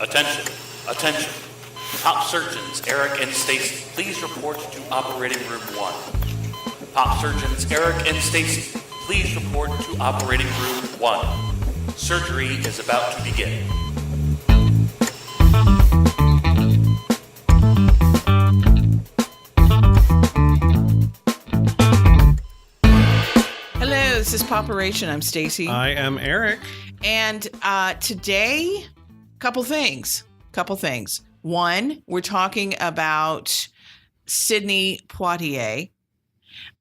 Attention, attention. Top surgeons Eric and Stacey, please report to operating room 1. Top surgeons Eric and Stacey, please report to operating room 1. Surgery is about to begin. Hello, this is POPeration. I'm Stacey. I am Eric. And today, couple things. One, we're talking about Sidney Poitier.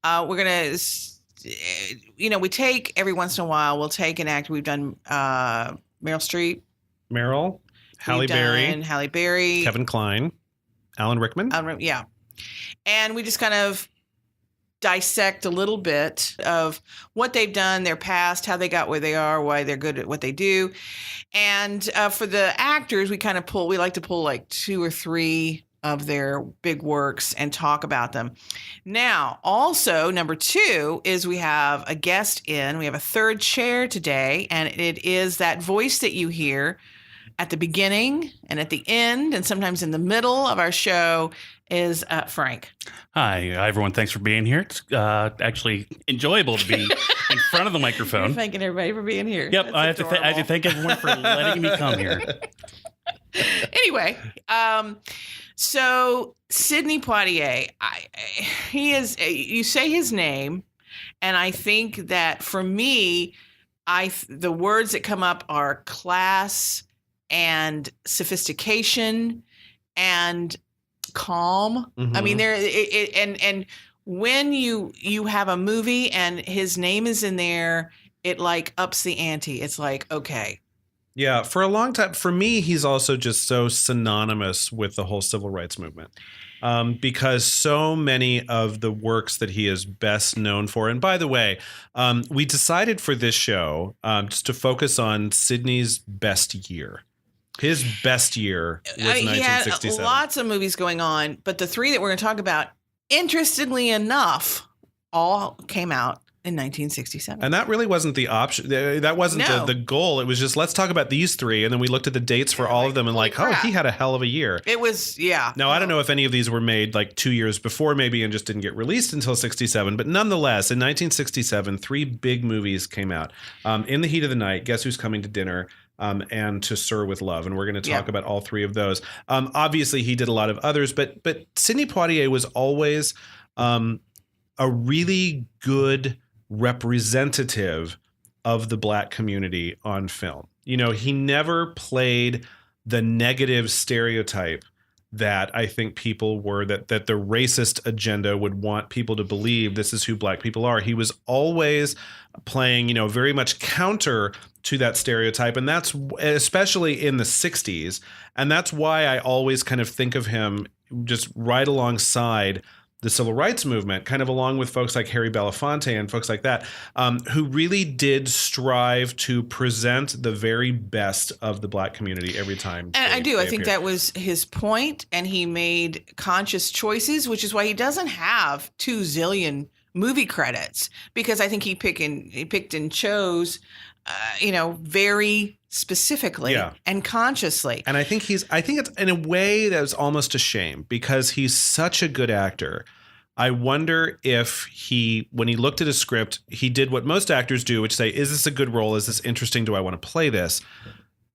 We're going to, we take every once in a while, we'll take an actor. We've done Meryl Streep. Halle Berry. Kevin Kline. Alan Rickman. Yeah. And we just kind of dissect a little bit of what they've done, their past, how they got where they are, why they're good at what they do. And for the actors, we like to pull like 2 or 3 of their big works and talk about them. Now, also, number 2 is we have a guest in. We have a third chair today, and it is that voice that you hear at the beginning and at the end and sometimes in the middle of our show is Frank. Hi, everyone. Thanks for being here. It's actually enjoyable to be in front of the microphone. You're thanking everybody for being here. Yep, I have to thank everyone for letting me come here. Anyway, so Sidney Poitier, he is. You say his name, and I think that for me, the words that come up are class and sophistication and calm. Mm-hmm. I mean, and when you have a movie and his name is in there, it like ups the ante. It's like, okay. Yeah, for a long time, for me, he's also just so synonymous with the whole civil rights movement. Because so many of the works that he is best known for, and by the way, we decided for this show just to focus on Sidney's best year. His best year was 1967. He had lots of movies going on, but the 3 that we're going to talk about, interestingly enough, all came out in 1967. And that really wasn't the option. That wasn't the goal. It was just, let's talk about these 3. And then we looked at the dates for all of them and he had a hell of a year. It was, yeah. Now, I don't know if any of these were made like 2 years before maybe and just didn't get released until 67. But nonetheless, in 1967, 3 big movies came out. In the Heat of the Night, Guess Who's Coming to Dinner, and To Sir with Love. And we're going to talk about all 3 of those. Obviously, he did a lot of others, but Sidney Poitier was always a really good representative of the Black community on film. You know, he never played the negative stereotype that I think people were, that the racist agenda would want people to believe this is who Black people are. He was always playing, very much counter to that stereotype. And that's especially in the 60s. And that's why I always kind of think of him just right alongside the civil rights movement, kind of along with folks like Harry Belafonte and folks like that, who really did strive to present the very best of the Black community every time. And I do. I think that was his point, and he made conscious choices, which is why he doesn't have 2 zillion movie credits, because I think he picked and chose, very specifically and consciously. And I think it's in a way that was almost a shame, because he's such a good actor. I wonder if when he looked at a script, he did what most actors do, which say, is this a good role? Is this interesting? Do I want to play this?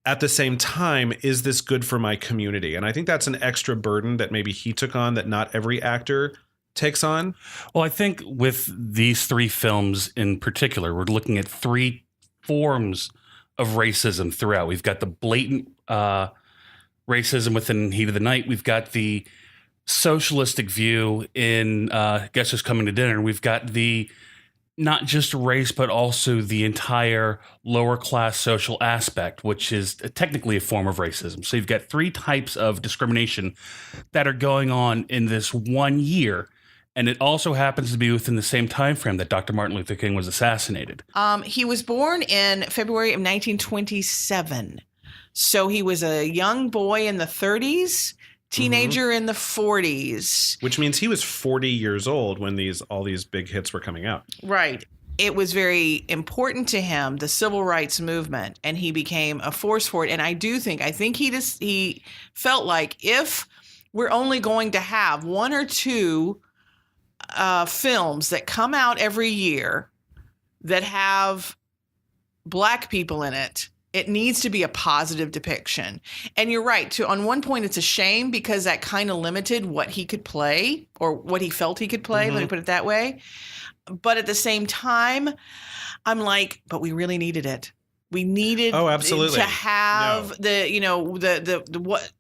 At the same time, is this good for my community? And I think that's an extra burden that maybe he took on that not every actor takes on. Well, I think with these 3 films in particular, we're looking at 3 forms of racism throughout. We've got the blatant racism within Heat of the Night. We've got the socialistic view in Guess Who's Coming to Dinner. We've got the not just race, but also the entire lower class social aspect, which is technically a form of racism. So you've got 3 types of discrimination that are going on in this one year. And it also happens to be within the same time frame that Dr. Martin Luther King was assassinated. He was born in February of 1927. So he was a young boy in the 30s, teenager in the 40s. Which means he was 40 years old when all these big hits were coming out. Right. it was very important to him, the civil rights movement, and he became a force for it. And I think he felt like if we're only going to have one or two films that come out every year that have Black people in it, it needs to be a positive depiction. And you're right. On one point, it's a shame because that kind of limited what he could play or what he felt he could play, let me put it that way. But at the same time, I'm like, but we really needed it. We needed absolutely. to have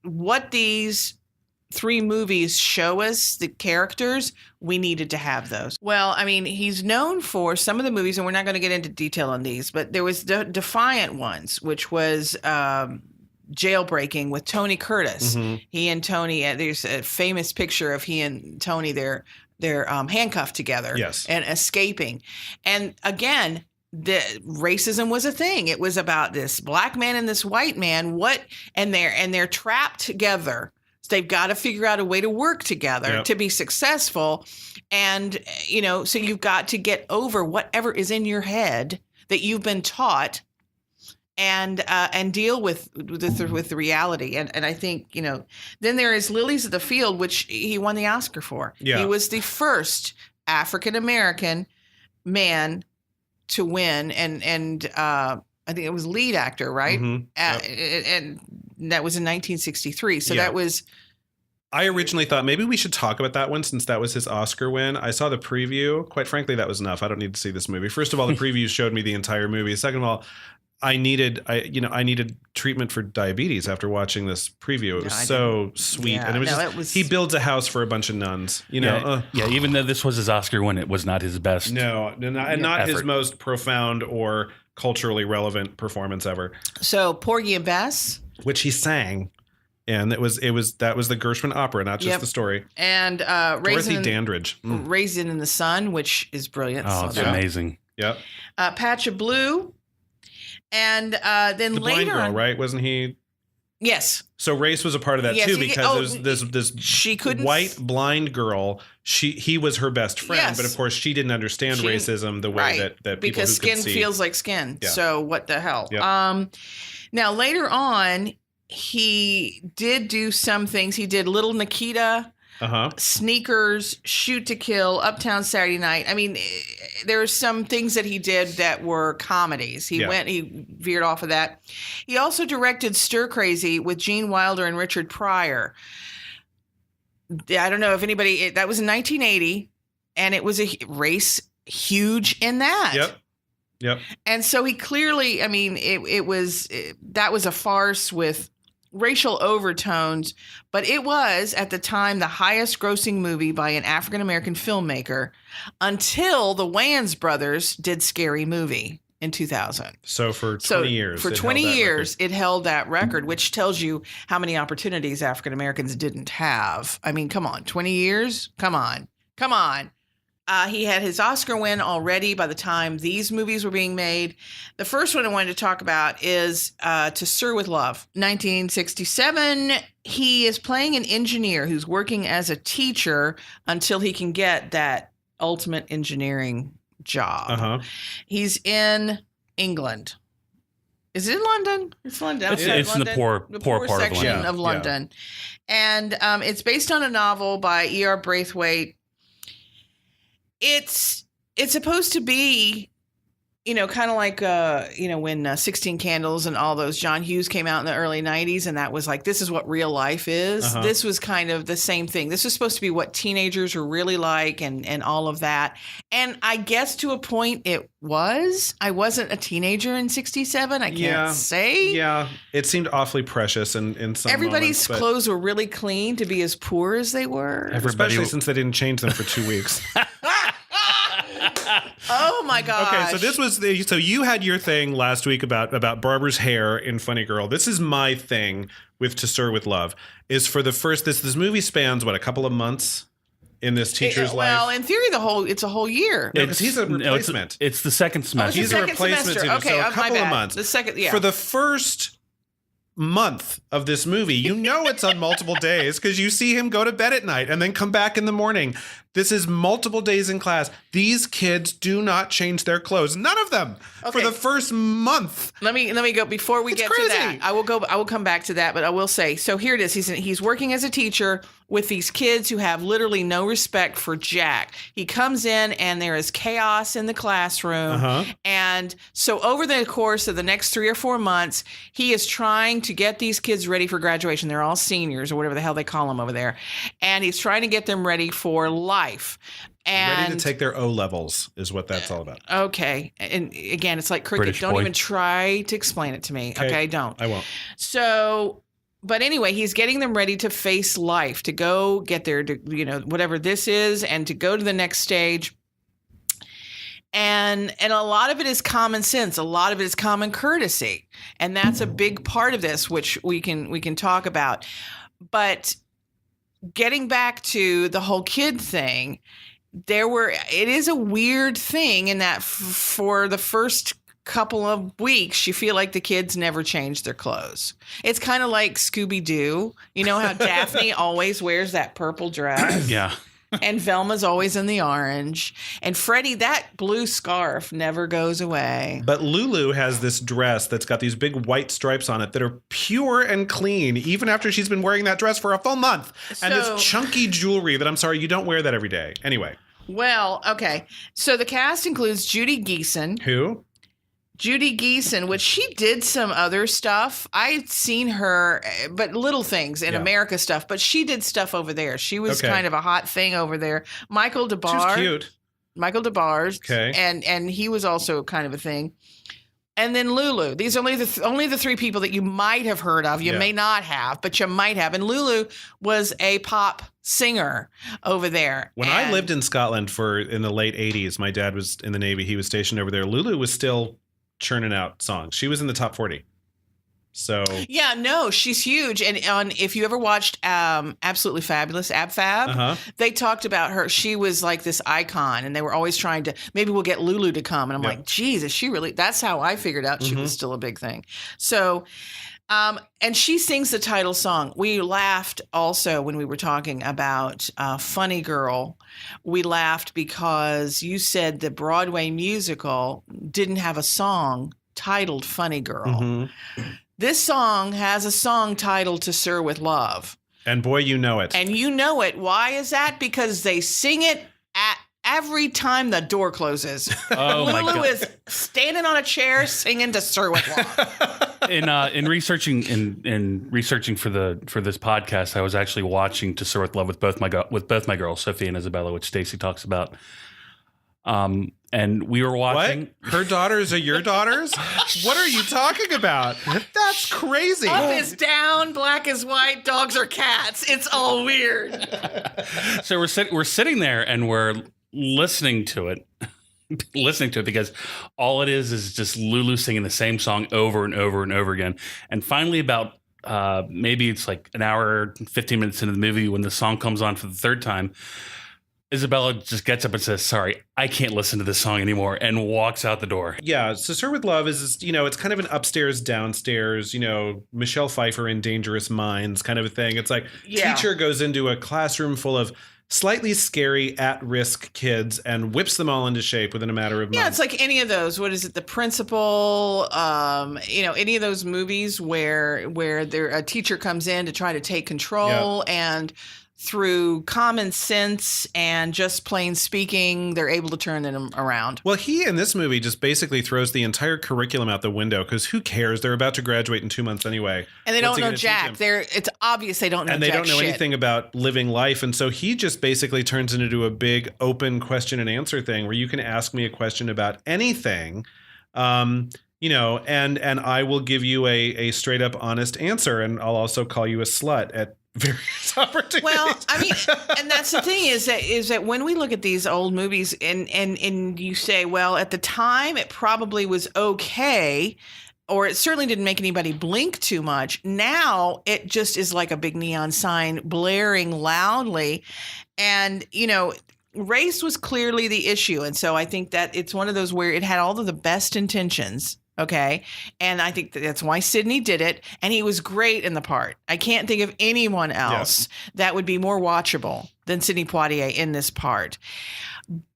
what these three movies show us, the characters. We needed to have those. Well, I mean, he's known for some of the movies, and we're not going to get into detail on these, but there was the Defiant Ones, which was jailbreaking with Tony Curtis. He and Tony, there's a famous picture of he and Tony, they're handcuffed together and escaping. And again, the racism was a thing. It was about this Black man and this white man. And they're trapped together. So they've got to figure out a way to work together to be successful. And, so you've got to get over whatever is in your head that you've been taught and deal with the reality. And I think, then there is Lilies of the Field, which he won the Oscar for. Yeah. He was the first African-American man to win. And I think it was lead actor, right? And that was in 1963. So that was... I originally thought maybe we should talk about that one since that was his Oscar win. I saw the preview. Quite frankly, that was enough. I don't need to see this movie. First of all, the preview showed me the entire movie. Second of all, I needed treatment for diabetes after watching this preview. It was so sweet. And it was he builds a house for a bunch of nuns, even though this was his Oscar win, it was not his best. Not his most profound or culturally relevant performance ever. So Porgy and Bess, which he sang, and that was the Gershwin opera, not just the story. And Dorothy Dandridge, Raisin in the Sun, which is brilliant. Oh, it's amazing. Yep. Patch of Blue, and then the later, blind girl, right? Wasn't he? Yes. So race was a part of that too, because there's this white blind girl. He was her best friend, but of course she didn't understand racism the way that people because who skin could see. feels like skin. Yeah. So what the hell? Yep. Now later on, he did do some things. He did Little Nikita, Sneakers, Shoot to Kill, Uptown Saturday Night. I mean, there are some things that he did that were comedies. He veered off of that. He also directed Stir Crazy with Gene Wilder and Richard Pryor. I don't know if anybody, that was in 1980, and it was a race huge in that. Yep. And so he clearly, I mean, that was a farce with racial overtones, but it was at the time the highest grossing movie by an African-American filmmaker until the Wayans brothers did Scary Movie in 2000. So for 20 years. For 20 years, it held that record, which tells you how many opportunities African-Americans didn't have. I mean, come on, 20 years? Come on. He had his Oscar win already by the time these movies were being made. The first one I wanted to talk about is To Sir with Love. 1967, he is playing an engineer who's working as a teacher until he can get that ultimate engineering job. He's in England. Is it in London? It's London. It's in the poor part section of London. And it's based on a novel by E.R. Braithwaite. It's supposed to be, kind of like, when 16 Candles and all those John Hughes came out in the early 90s, and that was like, this is what real life is. This was kind of the same thing. This was supposed to be what teenagers were really like and all of that. And I guess to a point it was. I wasn't a teenager in 67. I can't say. Yeah. It seemed awfully precious in some Everybody's moments, clothes were really clean to be as poor as they were. Especially since they didn't change them for 2 weeks. Oh my gosh. Okay, so this was so you had your thing last week about Barbara's hair in Funny Girl. This is my thing with To Sir with Love. Is for the first this movie spans a couple of months in this teacher's life. Well, in theory, it's a whole year. No, because he's a replacement. It's the second semester. He's a replacement teacher, okay, so a couple of months. The second, For the first month of this movie, it's on multiple days because you see him go to bed at night and then come back in the morning. This is multiple days in class. These kids do not change their clothes. None of them for the first month. Let me go before we get crazy. to that. I will come back to that, but I will say, so here it is. He's working as a teacher with these kids who have literally no respect for Jack. He comes in and there is chaos in the classroom. And so over the course of the next 3 or 4 months, he is trying to get these kids ready for graduation. They're all seniors or whatever the hell they call them over there. And he's trying to get them ready for life. And ready to take their O levels is what that's all about. Okay. And again, it's like cricket. British Don't boy. even try to explain it to me. Okay, don't. I won't. So, but anyway, he's getting them ready to face life, to go get their, whatever this is, and to go to the next stage. And a lot of it is common sense. A lot of it is common courtesy. And that's a big part of this, which we can talk about. But getting back to the whole kid thing, it is a weird thing in that for the first couple of weeks, you feel like the kids never change their clothes. It's kind of like Scooby-Doo. You know how Daphne always wears that purple dress? Yeah. And Velma's always in the orange. And Freddie, that blue scarf never goes away. But Lulu has this dress that's got these big white stripes on it that are pure and clean, even after she's been wearing that dress for a full month. And this chunky jewelry that, I'm sorry, you don't wear that every day. Anyway. Well, okay. So the cast includes Judy Geeson. Who? Judy Geeson, which she did some other stuff. I'd seen her, but little things in America stuff. But she did stuff over there. She was kind of a hot thing over there. Michael DeBar. She's cute. Michael DeBar's. Okay. And he was also kind of a thing. And then Lulu. These are only the 3 people that you might have heard of. You may not have, but you might have. And Lulu was a pop singer over there. When I lived in Scotland in the late 80s, my dad was in the Navy. He was stationed over there. Lulu was still churning out songs. She was in the top 40. So yeah, no, she's huge. And if you ever watched Absolutely Fabulous, Ab Fab, they talked about her. She was like this icon, and they were always trying to, maybe we'll get Lulu to come. And I'm like, geez, is she really? That's how I figured out she was still a big thing. So, and she sings the title song. We laughed also when we were talking about Funny Girl. We laughed because you said the Broadway musical didn't have a song titled Funny Girl. This song has a song titled To Sir With Love. And boy, you know it. And you know it. Why is that? Because they sing it at every time the door closes. Oh, my God. Lulu is standing on a chair singing To Sir With Love. In researching for this podcast, I was actually watching To Sir With Love with both my girls, Sophie and Isabella, which Stacey talks about. And we were watching. What? Her daughters are your daughters? What are you talking about? That's crazy. Up is down, black is white, dogs are cats. It's all weird. So we're sitting there and we're listening to it because all it is just Lulu singing the same song over and over and over again. And finally, about maybe it's like an hour, 15 minutes into the movie, when the song comes on for the 3rd time, Isabella just gets up and says, "Sorry, I can't listen to this song anymore," and walks out the door. Yeah, so Sir With Love is, it's kind of an upstairs, downstairs, Michelle Pfeiffer in Dangerous Minds kind of a thing. It's like teacher goes into a classroom full of slightly scary, at-risk kids and whips them all into shape within a matter of months. Yeah, it's like any of those. What is it? The Principal, any of those movies where a teacher comes in to try to take control and through common sense and just plain speaking, they're able to turn them around. Well, he in this movie just basically throws the entire curriculum out the window because who cares? They're about to graduate in 2 months anyway. And they don't know jack. It's obvious they don't know jack. And they don't know shit. anything about living life. And so he just basically turns it into a big open question and answer thing where you can ask me a question about anything. And I will give you a straight up honest answer. And I'll also call you a slut at various opportunities. Well, I mean, and that's the thing is that when we look at these old movies and you say, well, at the time it probably was okay, or it certainly didn't make anybody blink too much. Now it just is like a big neon sign blaring loudly. And, race was clearly the issue. And so I think that it's one of those where it had all of the best intentions. Okay. And I think that's why Sidney did it. And he was great in the part. I can't think of anyone else that would be more watchable than Sidney Poitier in this part.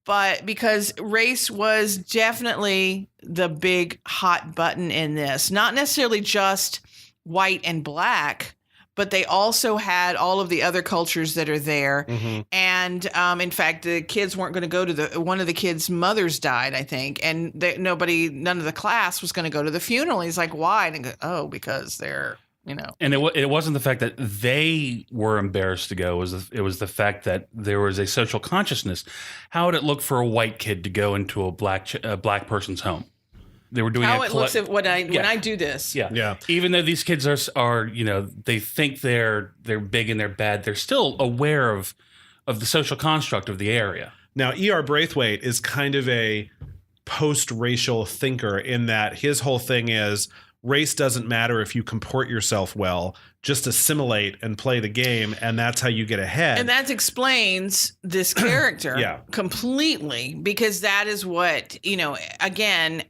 But because race was definitely the big hot button in this, not necessarily just white and black, but they also had all of the other cultures that are there. Mm-hmm. And in fact, the kids weren't going to go to one of the kids' mothers died, I think. And none of the class was going to go to the funeral. He's like, why? And I go, because they're, And it wasn't the fact that they were embarrassed to go. It was the fact that there was a social consciousness. How would it look for a white kid to go into a black person's home? They were doing how it looks when I do this. Yeah. Even though these kids are they think they're big and they're bad, they're still aware of the social construct of the area. Now, E.R. Braithwaite is kind of a post-racial thinker in that his whole thing is race doesn't matter if you comport yourself well, just assimilate and play the game, and that's how you get ahead. And that explains this character completely, because that is what, again,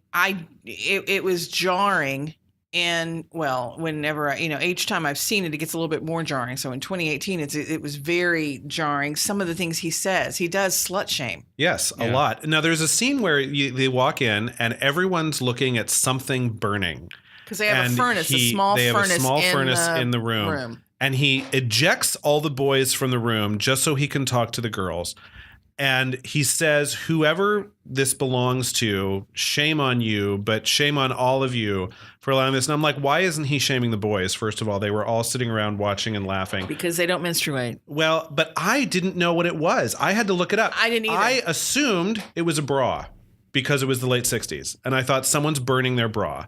it was jarring. And whenever each time I've seen it, it gets a little bit more jarring. So in 2018, it was very jarring. Some of the things he says, he does slut shame. Yes, a lot. Now there's a scene where they walk in and everyone's looking at something burning. Because they have a furnace, a small furnace in the room. And he ejects all the boys from the room just so he can talk to the girls. And he says, whoever this belongs to, shame on you, but shame on all of you for allowing this. And I'm like, why isn't he shaming the boys? First of all, they were all sitting around watching and laughing. Because they don't menstruate. Well, but I didn't know what it was. I had to look it up. I didn't either. I assumed it was a bra because it was the late 60s. And I thought someone's burning their bra.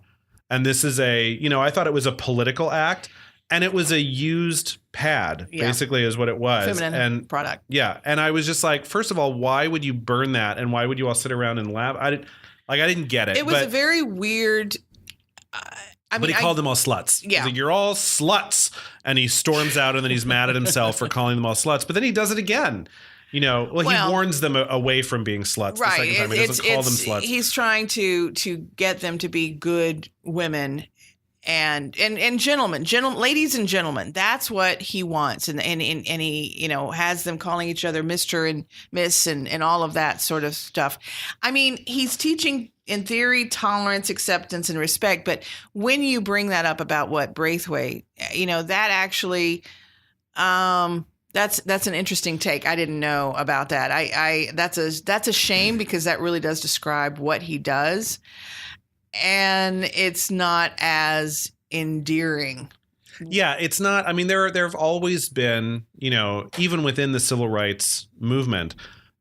And this is I thought it was a political act. And it was a used pad, basically, is what it was. Feminine product. Yeah. And I was just like, first of all, why would you burn that? And why would you all sit around and laugh? I didn't get it. It was a very weird. But he called them all sluts. Yeah. He's like, you're all sluts. And he storms out and then he's mad at himself for calling them all sluts. But then he does it again. He warns them away from being sluts the second time. He doesn't call them sluts. He's trying to get them to be good women. And gentlemen, ladies and gentlemen, that's what he wants. And he, has them calling each other Mr. and Miss and all of that sort of stuff. I mean, he's teaching, in theory, tolerance, acceptance, and respect. But when you bring that up about what Braithwaite, that actually, that's an interesting take. I didn't know about that. That's a shame, because that really does describe what he does. And it's not as endearing. Yeah, it's not. I mean, there have always been, even within the civil rights movement,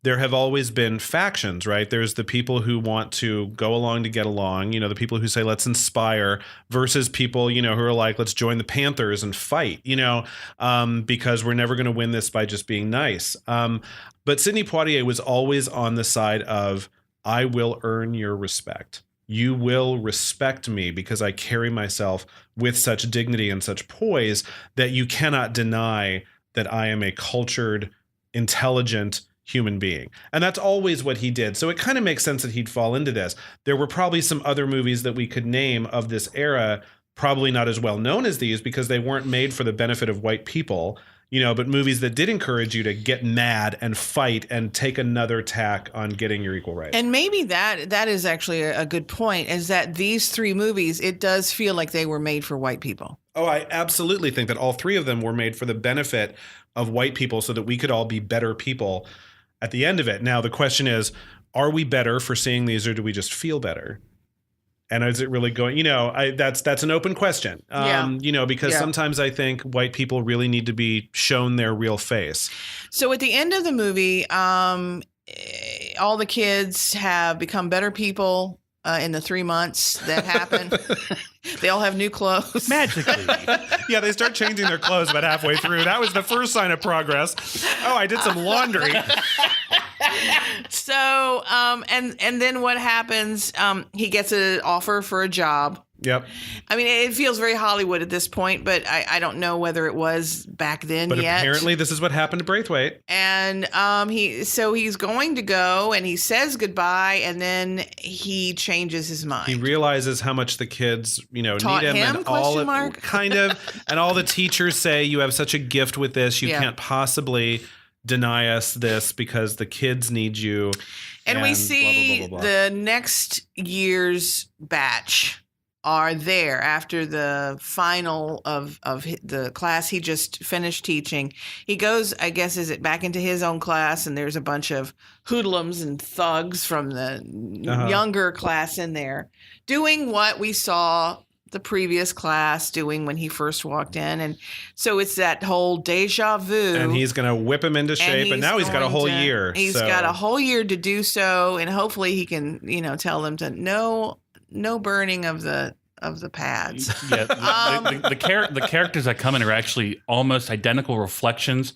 there have always been factions, right? There's the people who want to go along to get along, the people who say, let's inspire, versus people, who are like, let's join the Panthers and fight, because we're never going to win this by just being nice. But Sidney Poitier was always on the side of, I will earn your respect. You will respect me because I carry myself with such dignity and such poise that you cannot deny that I am a cultured, intelligent human being. And that's always what he did. So it kind of makes sense that he'd fall into this. There were probably some other movies that we could name of this era, probably not as well known as these because they weren't made for the benefit of white people. But movies that did encourage you to get mad and fight and take another tack on getting your equal rights. And maybe that is actually a good point, is that these three movies, it does feel like they were made for white people. Oh, I absolutely think that all three of them were made for the benefit of white people so that we could all be better people at the end of it. Now, the question is, are we better for seeing these, or do we just feel better? And is it really going, that's an open question, because sometimes I think white people really need to be shown their real face. So at the end of the movie, all the kids have become better people in the 3 months that happen. They all have new clothes. Magically. Yeah, they start changing their clothes about halfway through. That was the first sign of progress. Oh, I did some laundry. So, and then what happens? He gets an offer for a job. Yep. I mean, it feels very Hollywood at this point, but I don't know whether it was back then but yet. Apparently this is what happened to Braithwaite. And he's going to go, and he says goodbye, and then he changes his mind. He realizes how much the kids, need him, and all mark? Kind of, and all the teachers say, you have such a gift with this, you can't possibly deny us this because the kids need you. And we see blah, blah, blah, blah, blah. the next year's batch are there after the final of the class he just finished teaching. He goes, I guess, back into his own class, and there's a bunch of hoodlums and thugs from the younger class in there doing what we saw the previous class doing when he first walked in. And so it's that whole deja vu. And he's going to whip him into shape. And now he's got a whole year. He's got a whole year to do so. And hopefully he can, tell them to no burning of the pads. Yeah, the characters that come in are actually almost identical reflections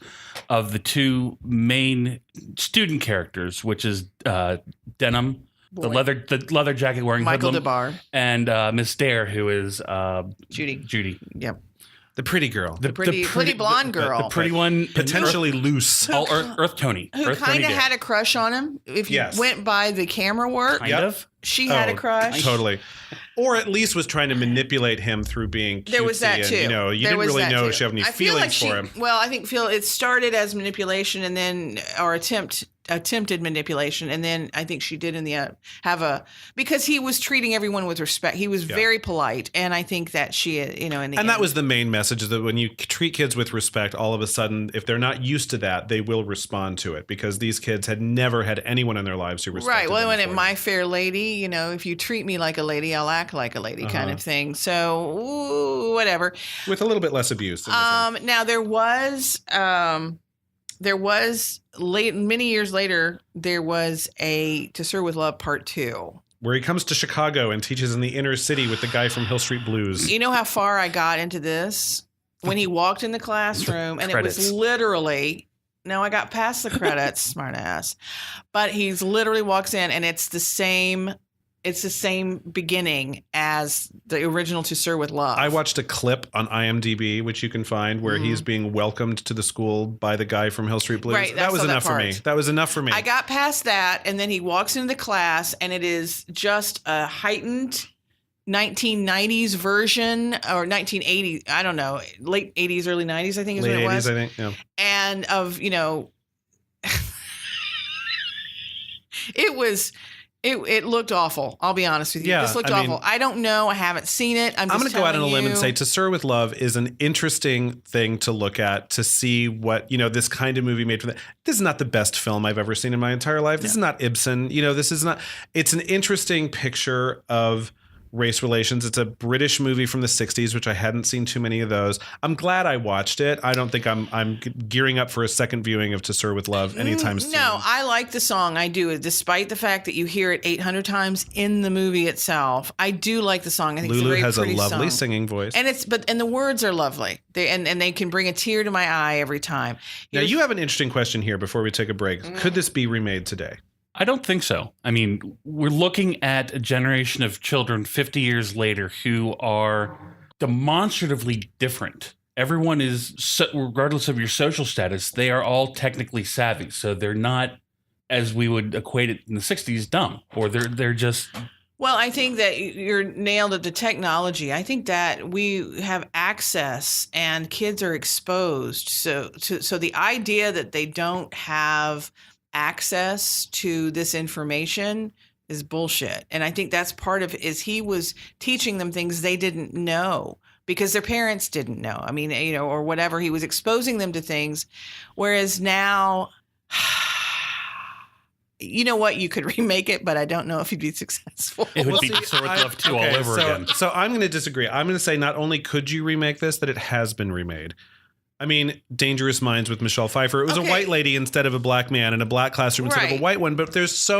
of the two main student characters, which is Denham, the leather jacket wearing Michael hoodlum, DeBar, and Miss Dare, who is Judy. Yep. The pretty girl. The pretty blonde girl. The pretty one. Potentially loose. All Earth Tony. Who kind of had a crush on him. If you went by the camera work. Kind of. She had a crush. Totally. Or at least was trying to manipulate him through being cutesy. There was that too. And, you didn't really know if she had any feelings for him. Well, I think it started as manipulation and then, or attempted manipulation, and then I think she did in the because he was treating everyone with respect. He was very polite, and I think that she, in the end. That was the main message, is that when you treat kids with respect, all of a sudden, if they're not used to that, they will respond to it, because these kids had never had anyone in their lives who respected right. Well, them when it before. My Fair Lady, if you treat me like a lady, I'll act like a lady, kind of thing. So whatever. With a little bit less abuse. Now there was many years later, there was a To Sir with Love Part 2. Where he comes to Chicago and teaches in the inner city with the guy from Hill Street Blues. You know how far I got into this? When he walked in the classroom, and it was literally, no, I got past the credits, smart ass. But he's literally walks in, and it's the same beginning as the original To Sir with Love. I watched a clip on IMDb, which you can find, where he's being welcomed to the school by the guy from Hill Street Blues. Right, that was enough for me. That was enough for me. I got past that, and then he walks into the class, and it is just a heightened 1990s version, or 1980s, I don't know, late 80s, early 90s, I think is late what it was. 80s, I think, yeah. And of, it looked awful. I'll be honest with you. This looked awful. I don't know. I haven't seen it. I'm going to go out on a limb and say To Sir with Love is an interesting thing to look at, to see what, this kind of movie made for that. This is not the best film I've ever seen in my entire life. This is not Ibsen. It's an interesting picture of race relations. It's a British movie from the 60s, which I hadn't seen too many of those. I'm glad I watched it. I don't think I'm gearing up for a second viewing of To Sir with Love anytime soon. No, I like the song. I do. Despite the fact that you hear it 800 times in the movie itself, I do like the song. I think Lulu it's a very has pretty a lovely song. singing voice. And the words are lovely. And they can bring a tear to my eye every time. Now, you have an interesting question here before we take a break. Could this be remade today? I don't think so. I mean, we're looking at a generation of children 50 years later who are demonstratively different. Everyone is, regardless of your social status, they are all technically savvy. So they're not, as we would equate it in the 60s, dumb. Or they're just... Well, I think that you're nailed at the technology. I think that we have access and kids are exposed. So the idea that they don't have access to this information is bullshit. And I think that's part of is he was teaching them things they didn't know because their parents didn't know. I mean, or whatever. He was exposing them to things. Whereas now, you know what? You could remake it, but I don't know if he'd be successful. It would be To Sir with Love 2 all over again. So I'm going to disagree. I'm going to say not only could you remake this, that it has been remade. I mean, Dangerous Minds with Michelle Pfeiffer. It was a white lady instead of a black man, in a black classroom instead of a white one. But there's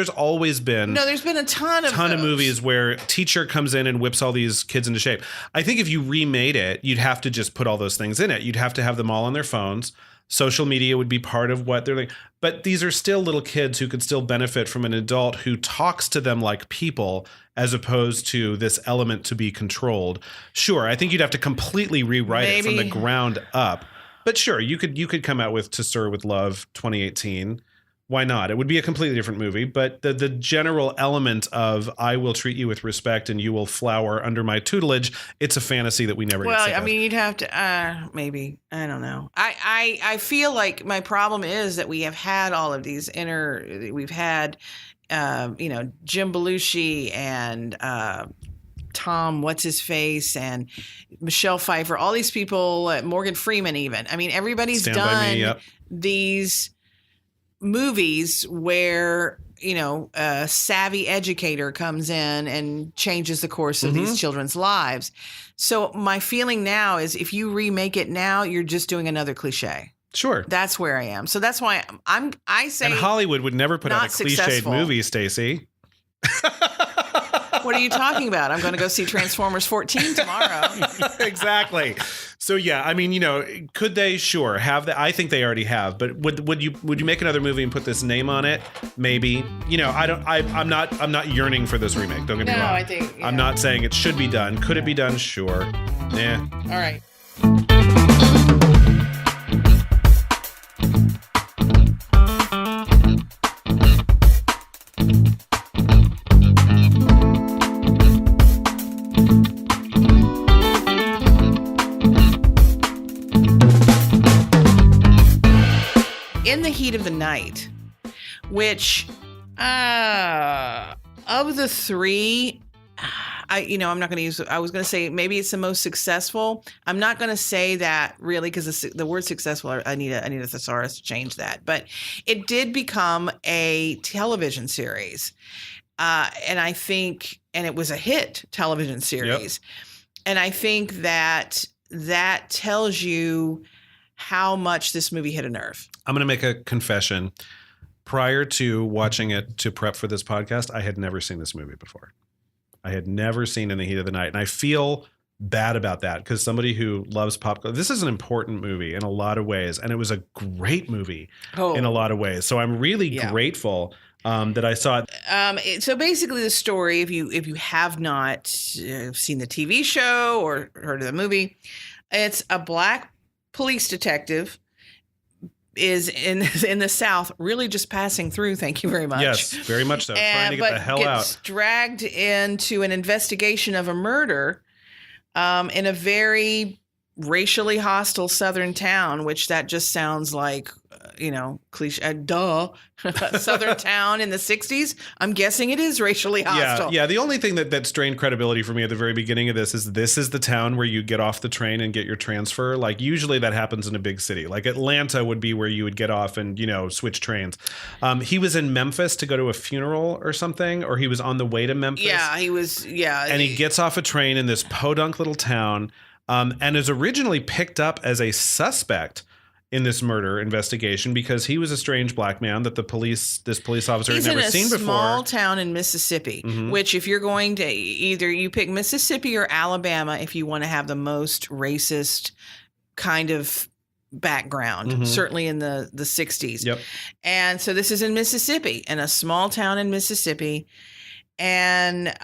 always been there's been a ton of movies where teacher comes in and whips all these kids into shape. I think if you remade it, you'd have to just put all those things in it. You'd have to have them all on their phones. Social media would be part of what they're like. But these are still little kids who could still benefit from an adult who talks to them like people, as opposed to this element to be controlled. Sure, I think you'd have to completely rewrite it from the ground up. But sure, you could come out with To Sir with Love 2018 Why not? It would be a completely different movie, but the general element of I will treat you with respect and you will flower under my tutelage, it's a fantasy that we never get sick I of. mean, you'd have to, maybe, I don't know. I feel like my problem is that we have had all of these we've had, Jim Belushi and Tom, what's his face, and Michelle Pfeiffer, all these people, Morgan Freeman even. I mean, everybody's Stand By done Me, yep. these movies where a savvy educator comes in and changes the course of these children's lives. So my feeling now is if you remake it now, you're just doing another cliche. Sure. That's where I am. So that's why I say and Hollywood would never put out a cliched successful. movie, Stacey. What are you talking about? I'm going to go see Transformers 14 tomorrow. Exactly. So yeah, I mean, could they? Sure. Have they? I think they already have. But would you make another movie and put this name on it? Maybe. I'm not yearning for this remake. Don't get me wrong. No, I think I'm not saying it should be done. Could it be done? Sure. Yeah. All right. In the Heat of the Night, which of the three, I'm not going to use. I was going to say maybe it's the most successful. I'm not going to say that really because the word successful. I need a thesaurus to change that. But it did become a television series, and I think, and it was a hit television series, and I think that tells you how much this movie hit a nerve. I'm going to make a confession. Prior to watching it to prep for this podcast, I had never seen this movie before. I had never seen In the Heat of the Night. And I feel bad about that because somebody who loves pop culture, this is an important movie in a lot of ways. And it was a great movie in a lot of ways. So I'm really grateful that I saw it. So basically the story, if you have not seen the TV show or heard of the movie, it's a black police detective is in the South, really just passing through. Thank you very much. Yes, very much so. Trying to get the hell out. Dragged into an investigation of a murder in a very racially hostile Southern town, which that just sounds like, cliche, Southern town in the 60s. I'm guessing it is racially hostile. Yeah. The only thing that strained credibility for me at the very beginning of this is the town where you get off the train and get your transfer. Like usually that happens in a big city. Like Atlanta would be where you would get off and, switch trains. He was in Memphis to go to a funeral or something, or he was on the way to Memphis. Yeah, he was. Yeah. And he gets off a train in this podunk little town and is originally picked up as a suspect in this murder investigation because he was a strange black man that this police officer had never seen before. He's in a small town in Mississippi, which if you're going to either you pick Mississippi or Alabama if you want to have the most racist kind of background, certainly in the 60s. Yep. And so this is in Mississippi, in a small town in Mississippi. And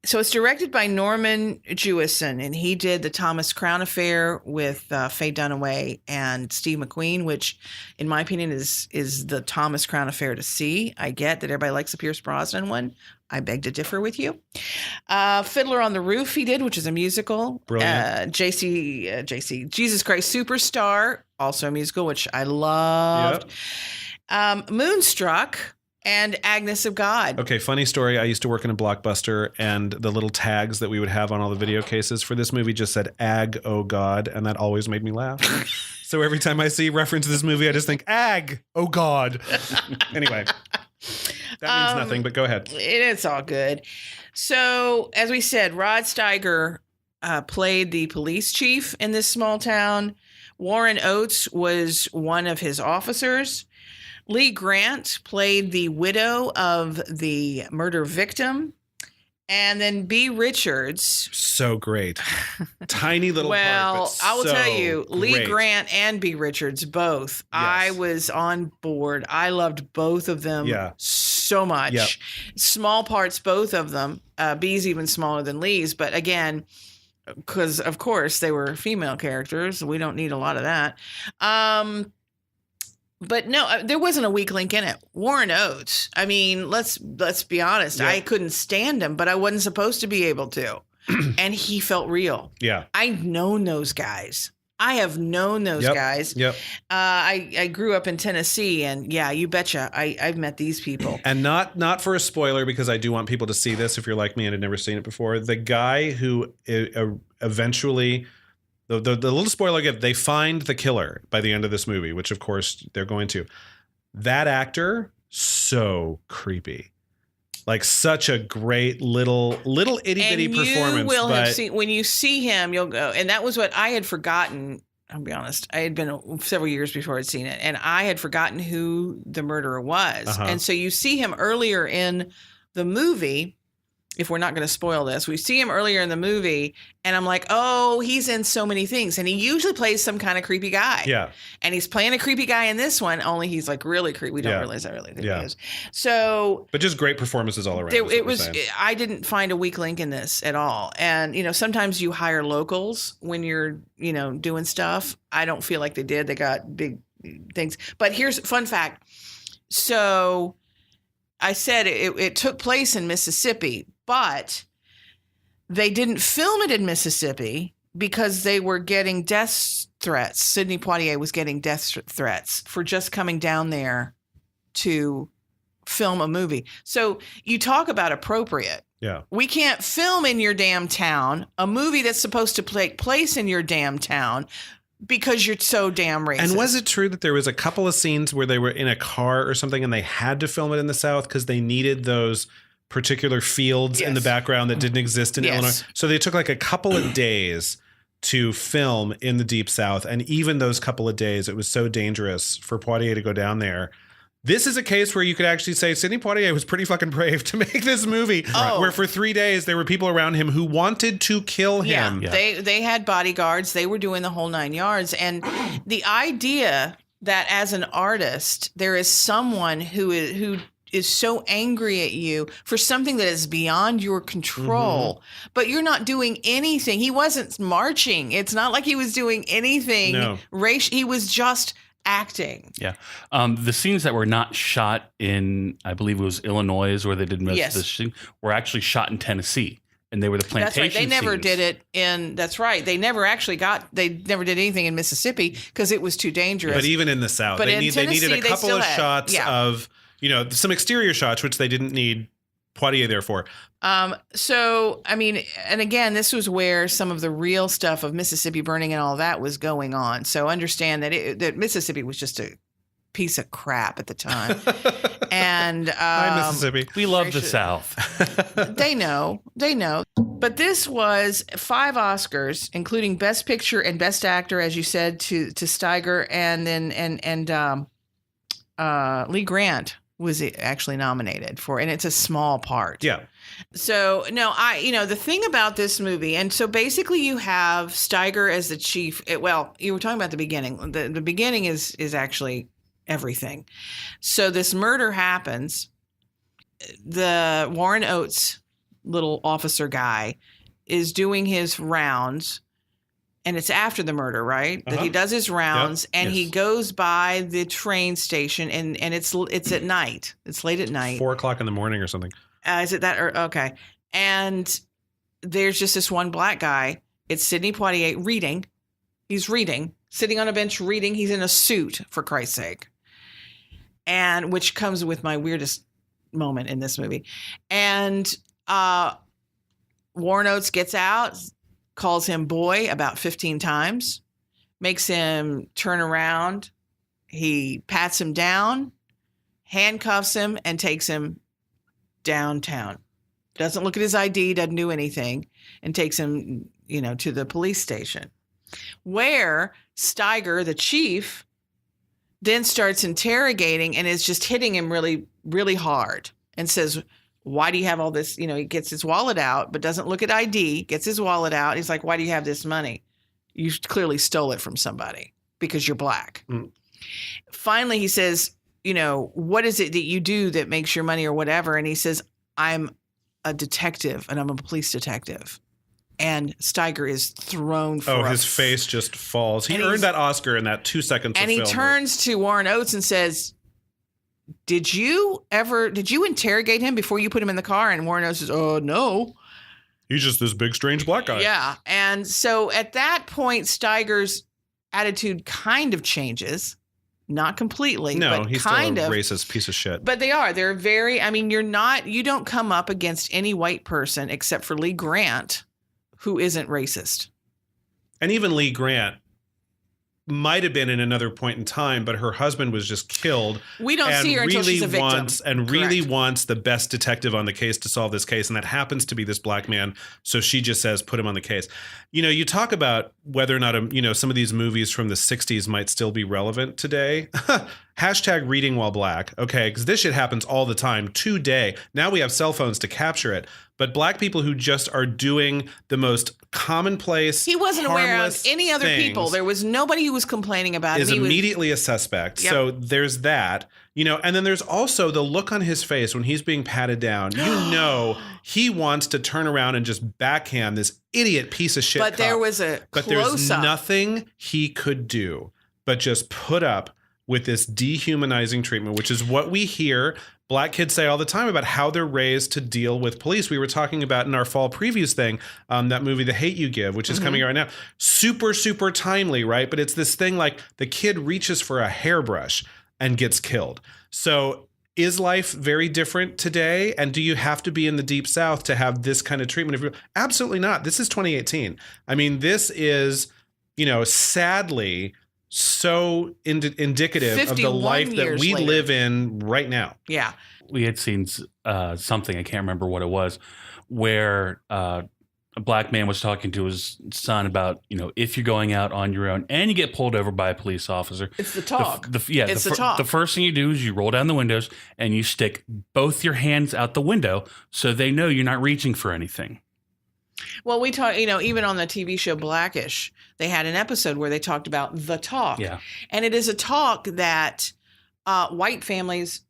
so it's directed by Norman Jewison, and he did the Thomas Crown Affair with Faye Dunaway and Steve McQueen, which, in my opinion, is the Thomas Crown Affair to see. I get that everybody likes the Pierce Brosnan one. I beg to differ with you. Fiddler on the Roof he did, which is a musical. Brilliant. JC, Jesus Christ Superstar, also a musical, which I loved. Yep. Moonstruck. And Agnes of God. Okay, funny story. I used to work in a Blockbuster, and the little tags that we would have on all the video cases for this movie just said "Ag, oh God," and that always made me laugh. So every time I see reference to this movie, I just think "Ag, oh God." Anyway, that means nothing, but go ahead. It's all good. So, as we said, Rod Steiger played the police chief in this small town. Warren Oates was one of his officers. Lee Grant played the widow of the murder victim. And then B. Richards. So great. Tiny little part, but I will tell you, great. Lee Grant and B. Richards, both. Yes. I was on board. I loved both of them so much. Yep. Small parts, both of them. B's even smaller than Lee's. But again, because, of course, they were female characters. We don't need a lot of that. But no, there wasn't a weak link in it. Warren Oates. I mean, let's be honest. Yeah. I couldn't stand him, but I wasn't supposed to be able to. And he felt real. Yeah. I've known those guys. I have known those guys. Yep. I grew up in Tennessee, and yeah, you betcha, I've met these people. And not for a spoiler, because I do want people to see this if you're like me and had never seen it before. The guy who eventually, the little spoiler I give, they find the killer by the end of this movie, which of course they're going to. That actor, so creepy. Like such a great little itty bitty performance. You will have seen, when you see him, you'll go. And that was what I had forgotten. I'll be honest. I had been several years before I'd seen it, and I had forgotten who the murderer was. Uh-huh. And so you see him earlier in the movie. If we're not going to spoil this, we see him earlier in the movie, and I'm like, oh, he's in so many things. And he usually plays some kind of creepy guy. Yeah. And he's playing a creepy guy in this one, only he's like really creepy. We don't realize that really. He is. So. But just great performances all around. I didn't find a weak link in this at all. And, sometimes you hire locals when you're, doing stuff. I don't feel like they did. They got big things. But here's a fun fact. So I said it took place in Mississippi, but they didn't film it in Mississippi because they were getting death threats. Sidney Poitier was getting death threats for just coming down there to film a movie. So you talk about appropriate. Yeah. We can't film in your damn town a movie that's supposed to take place in your damn town because you're so damn racist. And was it true that there was a couple of scenes where they were in a car or something and they had to film it in the South because they needed those particular fields in the background that didn't exist in Illinois? So they took like a couple of days to film in the Deep South. And even those couple of days, it was so dangerous for Poitier to go down there. This is a case where you could actually say Sidney Poitier was pretty fucking brave to make this movie, where for 3 days there were people around him who wanted to kill him. Yeah. They had bodyguards. They were doing the whole 9 yards. And the idea that as an artist, there is someone who is so angry at you for something that is beyond your control, but you're not doing anything. He wasn't marching. It's not like he was doing anything racial. He was just acting. Yeah. The scenes that were not shot in, I believe it was Illinois where they did most of this scene, were actually shot in Tennessee. And they were the plantation That's right. They never scenes. did it in, that's right. They never never did anything in Mississippi because it was too dangerous. But even in the South, they needed a couple of shots of, some exterior shots, which they didn't need Poitier there for. So, I mean, and again, this was where some of the real stuff of Mississippi burning and all that was going on. So understand that Mississippi was just a piece of crap at the time. And hi, Mississippi. We love the South. They know. But this was 5 Oscars, including Best Picture and Best Actor, as you said, to Steiger, and then Lee Grant was actually nominated for, and it's a small part. Yeah. So no, the thing about this movie, and so basically you have Steiger as the chief. Well, you were talking about the beginning. The beginning is actually everything. So this murder happens. The Warren Oates little officer guy is doing his rounds. And it's after the murder, right? That he does his rounds, and he goes by the train station, and it's at night. It's late at night. 4:00 in the morning or something. Is it that? Okay. And there's just this one black guy. It's Sidney Poitier reading. He's reading, sitting on a bench reading. He's in a suit, for Christ's sake. And which comes with my weirdest moment in this movie. And Warren Oates gets out, calls him boy about 15 times, makes him turn around. He pats him down, handcuffs him, and takes him downtown. Doesn't look at his ID, doesn't do anything, and takes him, to the police station, where Steiger, the chief, then starts interrogating and is just hitting him really, really hard and says, why do you have all this? He gets his wallet out, but doesn't look at ID, gets his wallet out. He's like, why do you have this money? You clearly stole it from somebody because you're black. Mm. Finally, he says, what is it that you do that makes your money or whatever? And he says, I'm a detective and I'm a police detective. And Steiger is thrown for his face just falls. He And earned he's- that Oscar in that 2 seconds and of he film. turns to Warren Oates and says, did you interrogate him before you put him in the car? And Warren Oates says, oh, no. He's just this big, strange black guy. Yeah. And so at that point, Steiger's attitude kind of changes. Not completely, No, but he's kind still a of. racist piece of shit. But they're very, I mean, you don't come up against any white person except for Lee Grant who isn't racist. And even Lee Grant might have been in another point in time, but her husband was just killed. We don't see her until she's a victim. Really Correct. wants the best detective on the case to solve this case, and that happens to be this black man. So she just says, put him on the case. You talk about whether or not some of these movies from the 60s might still be relevant today. Hashtag reading while black. Okay, because this shit happens all the time today. Now we have cell phones to capture it. But black people who just are doing the most commonplace, He wasn't aware of harmless any other people. things There was nobody who was complaining about is him. He was- immediately a suspect. Yep. So there's that, and then there's also the look on his face when he's being patted down. He wants to turn around and just backhand this idiot piece of shit. But there cop. was a But there's close-up. nothing he could do but just put up with this dehumanizing treatment, which is what we hear black kids say all the time about how they're raised to deal with police. We were talking about in our fall previews thing, that movie, The Hate You Give, which is coming out right now. Super, super timely, right? But it's this thing like the kid reaches for a hairbrush and gets killed. So is life very different today? And do you have to be in the Deep South to have this kind of treatment? Absolutely not. This is 2018. I mean, this is, sadly, so indicative of the 51 life that years we later. live in right now. Yeah. We had seen something, I can't remember what it was, where a black man was talking to his son about, if you're going out on your own and you get pulled over by a police officer. It's the talk. It's the talk. The first thing you do is you roll down the windows and you stick both your hands out the window so they know you're not reaching for anything. Well, we talk, even on the TV show Blackish, they had an episode where they talked about the talk. Yeah. And it is a talk that white families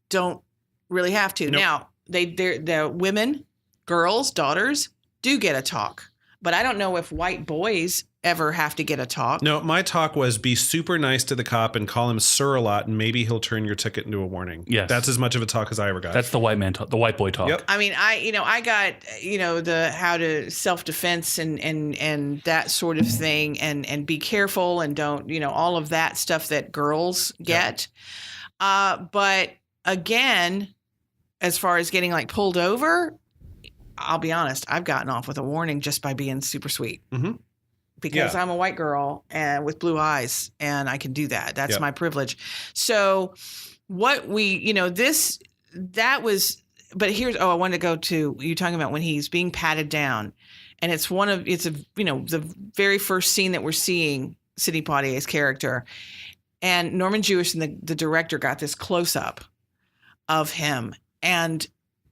don't really have to. Nope. Now, the women, girls, daughters do get a talk. But I don't know if white boys ever have to get a talk. No, my talk was be super nice to the cop and call him sir a lot, and maybe he'll turn your ticket into a warning. Yes. That's as much of a talk as I ever got. That's the white man talk, the white boy talk. Yep. I mean, I got, the how to self-defense and that sort of thing and be careful and don't, all of that stuff that girls get. But again, as far as getting like pulled over, I'll be honest, I've gotten off with a warning just by being super sweet. Mhm. Because Yeah. I'm a white girl and with blue eyes and I can do that. That's Yep. my privilege. So what but here's, I wanted to go to, you talking about when he's being patted down, and it's the very first scene that we're seeing Sidney Poitier's character, and Norman Jewish and the director got this close up of him. And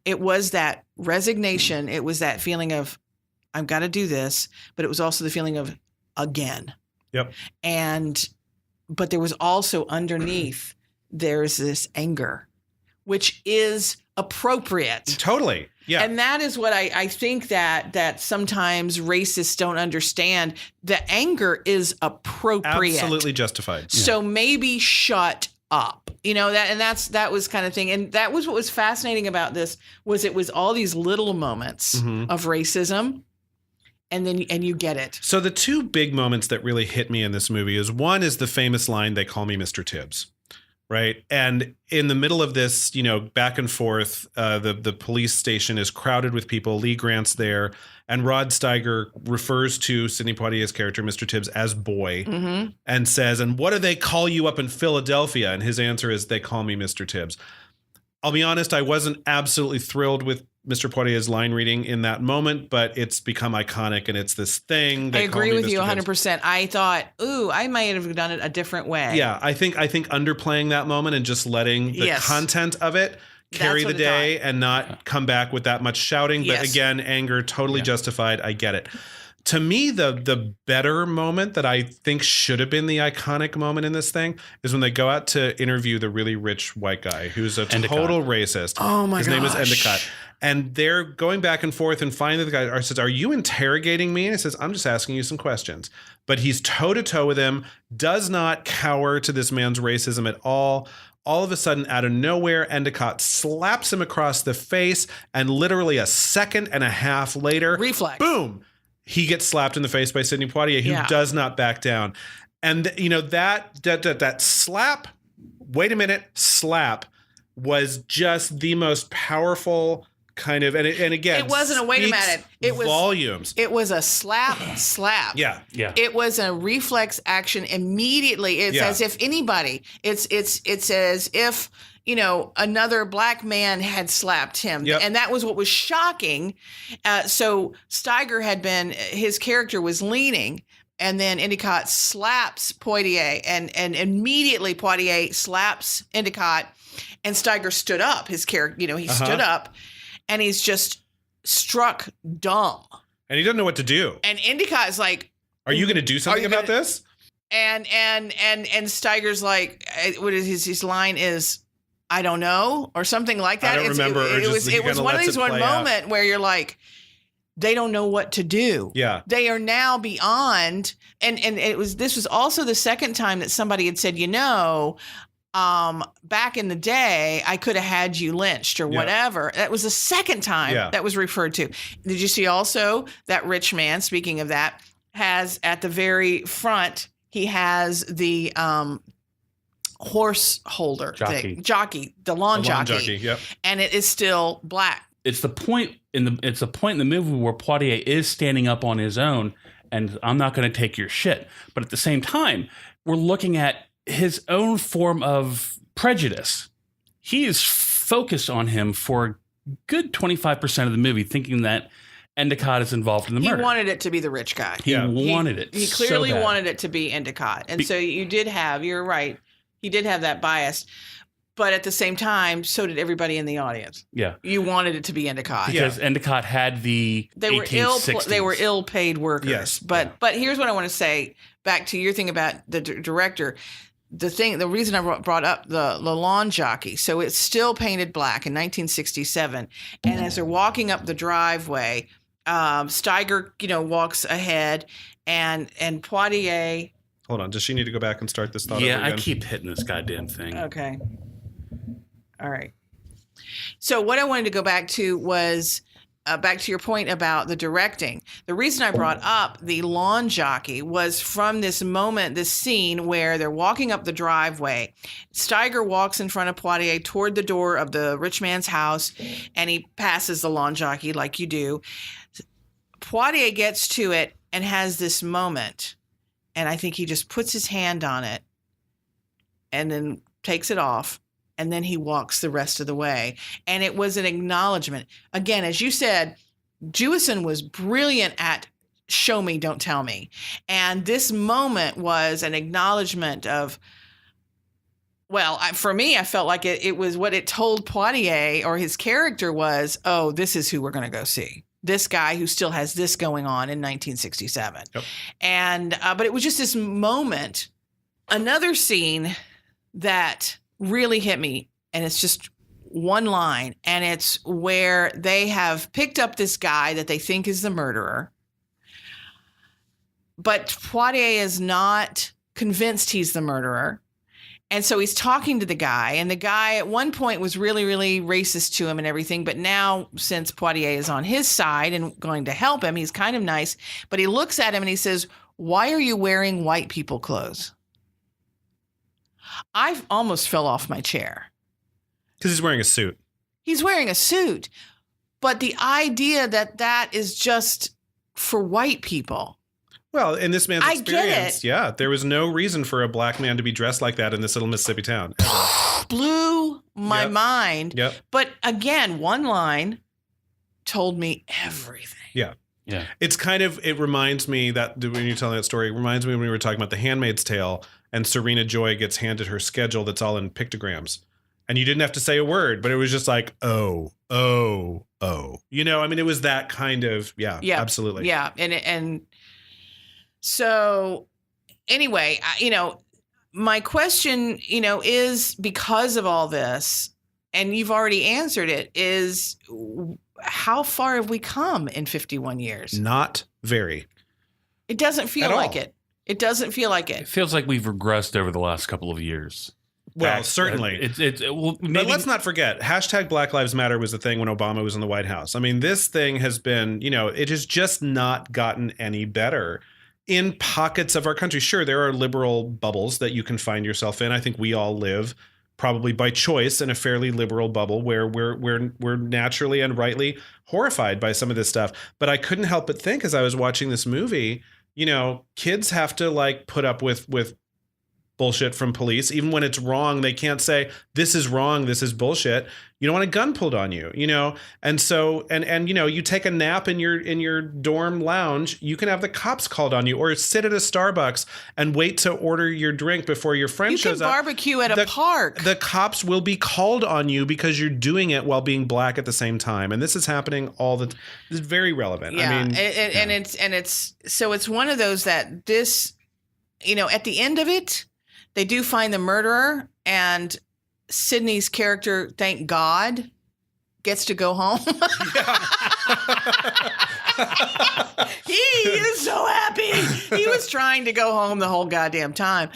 it was that resignation. It was that feeling of, I've got to do this, but it was also the feeling of again. Yep. But there was also underneath, there's this anger, which is appropriate. Totally. Yeah. And that is what I think that sometimes racists don't understand. The anger is appropriate. Absolutely justified. So maybe shut up. That was kind of thing. And that was what was fascinating about this was it was all these little moments of racism. And then you get it. So the two big moments that really hit me in this movie is one is the famous line, "They call me Mr. Tibbs." Right. And in the middle of this, back and forth, the police station is crowded with people. Lee Grant's there. And Rod Steiger refers to Sidney Poitier's character, Mr. Tibbs, as boy and says, "And what do they call you up in Philadelphia?" And his answer is, "They call me Mr. Tibbs." I'll be honest, I wasn't absolutely thrilled with Mr. Poitier's line reading in that moment, but it's become iconic and it's this thing. I agree with you Mr. 100%. I thought, I might have done it a different way. Yeah, I think underplaying that moment and just letting the content of it carry the day and not come back with that much shouting. But again, anger, totally justified. I get it. To me, the better moment that I think should have been the iconic moment in this thing is when they go out to interview the really rich white guy who's a total racist. Oh my gosh. His name is Endicott. And they're going back and forth, and finally the guy says, "Are you interrogating me?" And he says, "I'm just asking you some questions." But he's toe-to-toe with him, does not cower to this man's racism at all. All of a sudden, out of nowhere, Endicott slaps him across the face, and literally a second and a half later, reflex, boom, he gets slapped in the face by Sidney Poitier, who does not back down. And, you know, that slap, wait a minute, slap was just the most powerful kind of, and again, it wasn't a wait a minute. It was volumes. It was a slap. Yeah. It was a reflex action immediately. It's as if anybody. It's as if, you know, another black man had slapped him, and that was what was shocking. So Steiger his character was leaning. And then Endicott slaps Poitier, and immediately Poitier slaps Endicott, and Steiger stood up. His character, you know, he stood up. And he's just struck dumb. And he doesn't know what to do. And Endicott is like, "Are you going to do something about this?" And Steiger's like, what is his line is, "I don't know," or something like that. I don't remember. It was one of these moment where you're like, they don't know what to do. Yeah. They are now beyond. And this was also the second time that somebody had said, you know, back in the day, I could have had you lynched or whatever. That was the second time that was referred to. Did you see also that rich man, speaking of that, has at the very front, he has the horse holder jockey, the lawn jockey. Yep. And it is still black. It's a point in the movie where Poitier is standing up on his own, and I'm not going to take your shit. But at the same time, we're looking at his own form of prejudice. He is focused on him for a good 25% of the movie, thinking that Endicott is involved in the murder. He wanted it to be the rich guy. He wanted it. He clearly wanted it to be Endicott. And so you're right. He did have that bias. But at the same time, so did everybody in the audience. Yeah. You wanted it to be Endicott. Because Endicott had the 1860s. They were ill-paid workers. Yes. But here's what I want to say, back to your thing about the director. The reason I brought up the lawn jockey, so it's still painted black in 1967. And as they're walking up the driveway, Steiger, walks ahead and Poitier. Hold on. Does she need to go back and start this thought over again? I keep hitting this goddamn thing. Okay. All right. So what I wanted to go back to was back to your point about the directing. The reason I brought up the lawn jockey was from this moment, this scene where they're walking up the driveway. Steiger walks in front of Poitier toward the door of the rich man's house, and he passes the lawn jockey like you do. Poitier gets to it and has this moment, and I think he just puts his hand on it and then takes it off. And then he walks the rest of the way. And it was an acknowledgement. Again, as you said, Jewison was brilliant at show me, don't tell me. And this moment was an acknowledgement of, for me, I felt like it was what it told Poitier, or his character was, oh, this is who we're going to go see. This guy who still has this going on in 1967. Yep. And, but it was just this moment. Another scene that really hit me, and it's just one line, and it's where they have picked up this guy that they think is the murderer, but Poitier is not convinced he's the murderer. And so he's talking to the guy, and the guy at one point was really, really racist to him and everything, but now, since Poitier is on his side and going to help him, he's kind of nice, but he looks at him and he says, "Why are you wearing white people clothes?" I almost fell off my chair. Because he's wearing a suit. He's wearing a suit. But the idea that is just for white people. Well, in this man's experience, get it. There was no reason for a black man to be dressed like that in this little Mississippi town. Blew my mind. Yep. But again, one line told me everything. Yeah. Yeah. It's kind of, it reminds me that when you're telling that story, it reminds me when we were talking about The Handmaid's Tale and Serena Joy gets handed her schedule that's all in pictograms. and you didn't have to say a word, but it was just like, oh. You know, I mean, it was that kind of, yeah. Absolutely. Yeah. And so anyway, you know, my question, you know, is because of all this, and you've already answered it, is how far have we come in 51 years? Not very. It doesn't feel At like all. it. It doesn't feel like It it. feels like we've regressed over the last couple of years. Well, certainly. Well, But maybe, let's not forget, hashtag Black Lives Matter was the thing when Obama was in the White House. I mean, this thing has been, you know, it has just not gotten any better in pockets of our country. Sure, there are liberal bubbles that you can find yourself in. I think we all live probably by choice in a fairly liberal bubble where we're naturally and rightly horrified by some of this stuff. But I couldn't help but think as I was watching this movie, you know, kids have to like put up with bullshit from police. Even when it's wrong, they can't say, this is wrong, this is bullshit. You don't want a gun pulled on you, you know? And so, and you know, you take a nap in your dorm lounge, you can have the cops called on you, or sit at a Starbucks and wait to order your drink before your friend shows up. You can barbecue at a park. The cops will be called on you because you're doing it while being black at the same time. And this is happening all the time. It's very relevant. Yeah. I mean, and it's one of those that this, you know, at the end of it, they do find the murderer, and Sidney's character, thank God, gets to go home. He is so happy. He was trying to go home the whole goddamn time.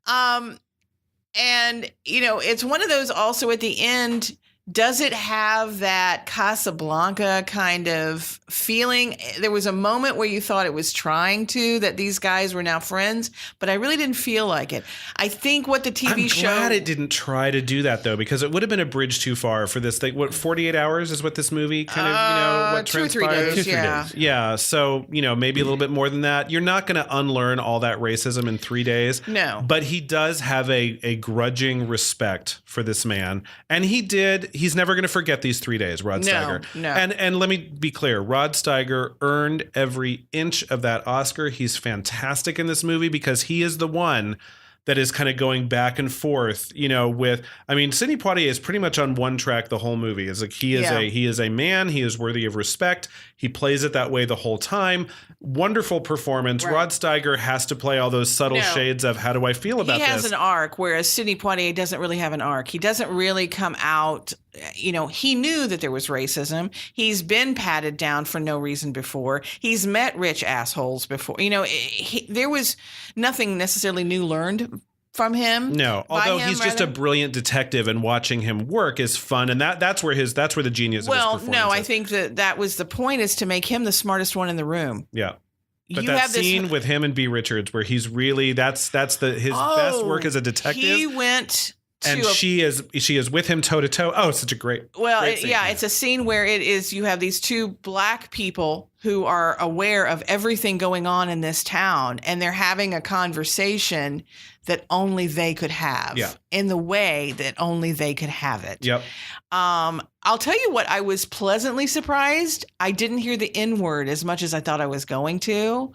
And, you know, it's one of those also at the end, does it have that Casablanca kind of feeling? There was a moment where you thought it was trying to, that these guys were now friends, but I really didn't feel like it. I think what the TV show... I'm glad it didn't try to do that, though, because it would have been a bridge too far for this thing. What, 48 hours is what this movie kind of, you know, what 2 or 3 transpired? days, yeah. Yeah, so, you know, maybe a little bit more than that. You're not going to unlearn all that racism in 3 days. No. But he does have a grudging respect for this man. And he's never going to forget these 3 days, Rod Steiger. No. And let me be clear, Rod Steiger earned every inch of that Oscar. He's fantastic in this movie because he is the one that is kind of going back and forth, you know, with, I mean, Sidney Poitier is pretty much on one track the whole movie. It's like he is a man, he is worthy of respect. He plays it that way the whole time. Wonderful performance. Right. Rod Steiger has to play all those subtle shades of how do I feel about this. He has an arc, whereas Sidney Poitier doesn't really have an arc. He doesn't really come out, you know, he knew that there was racism. He's been patted down for no reason before. He's met rich assholes before. You know, there was nothing necessarily new learned from him. No, although he's just a brilliant detective, and watching him work is fun, and that's where the genius of his performance is. No, I think that was the point, is to make him the smartest one in the room. Yeah. But that scene with him and B. Richards, where he's really his best work as a detective. He went to and she is with him toe to toe. Oh, such a great scene. It's a scene where you have these two black people who are aware of everything going on in this town, and they're having a conversation that only they could have in the way that only they could have it. Yep. I'll tell you what, I was pleasantly surprised. I didn't hear the N word as much as I thought I was going to.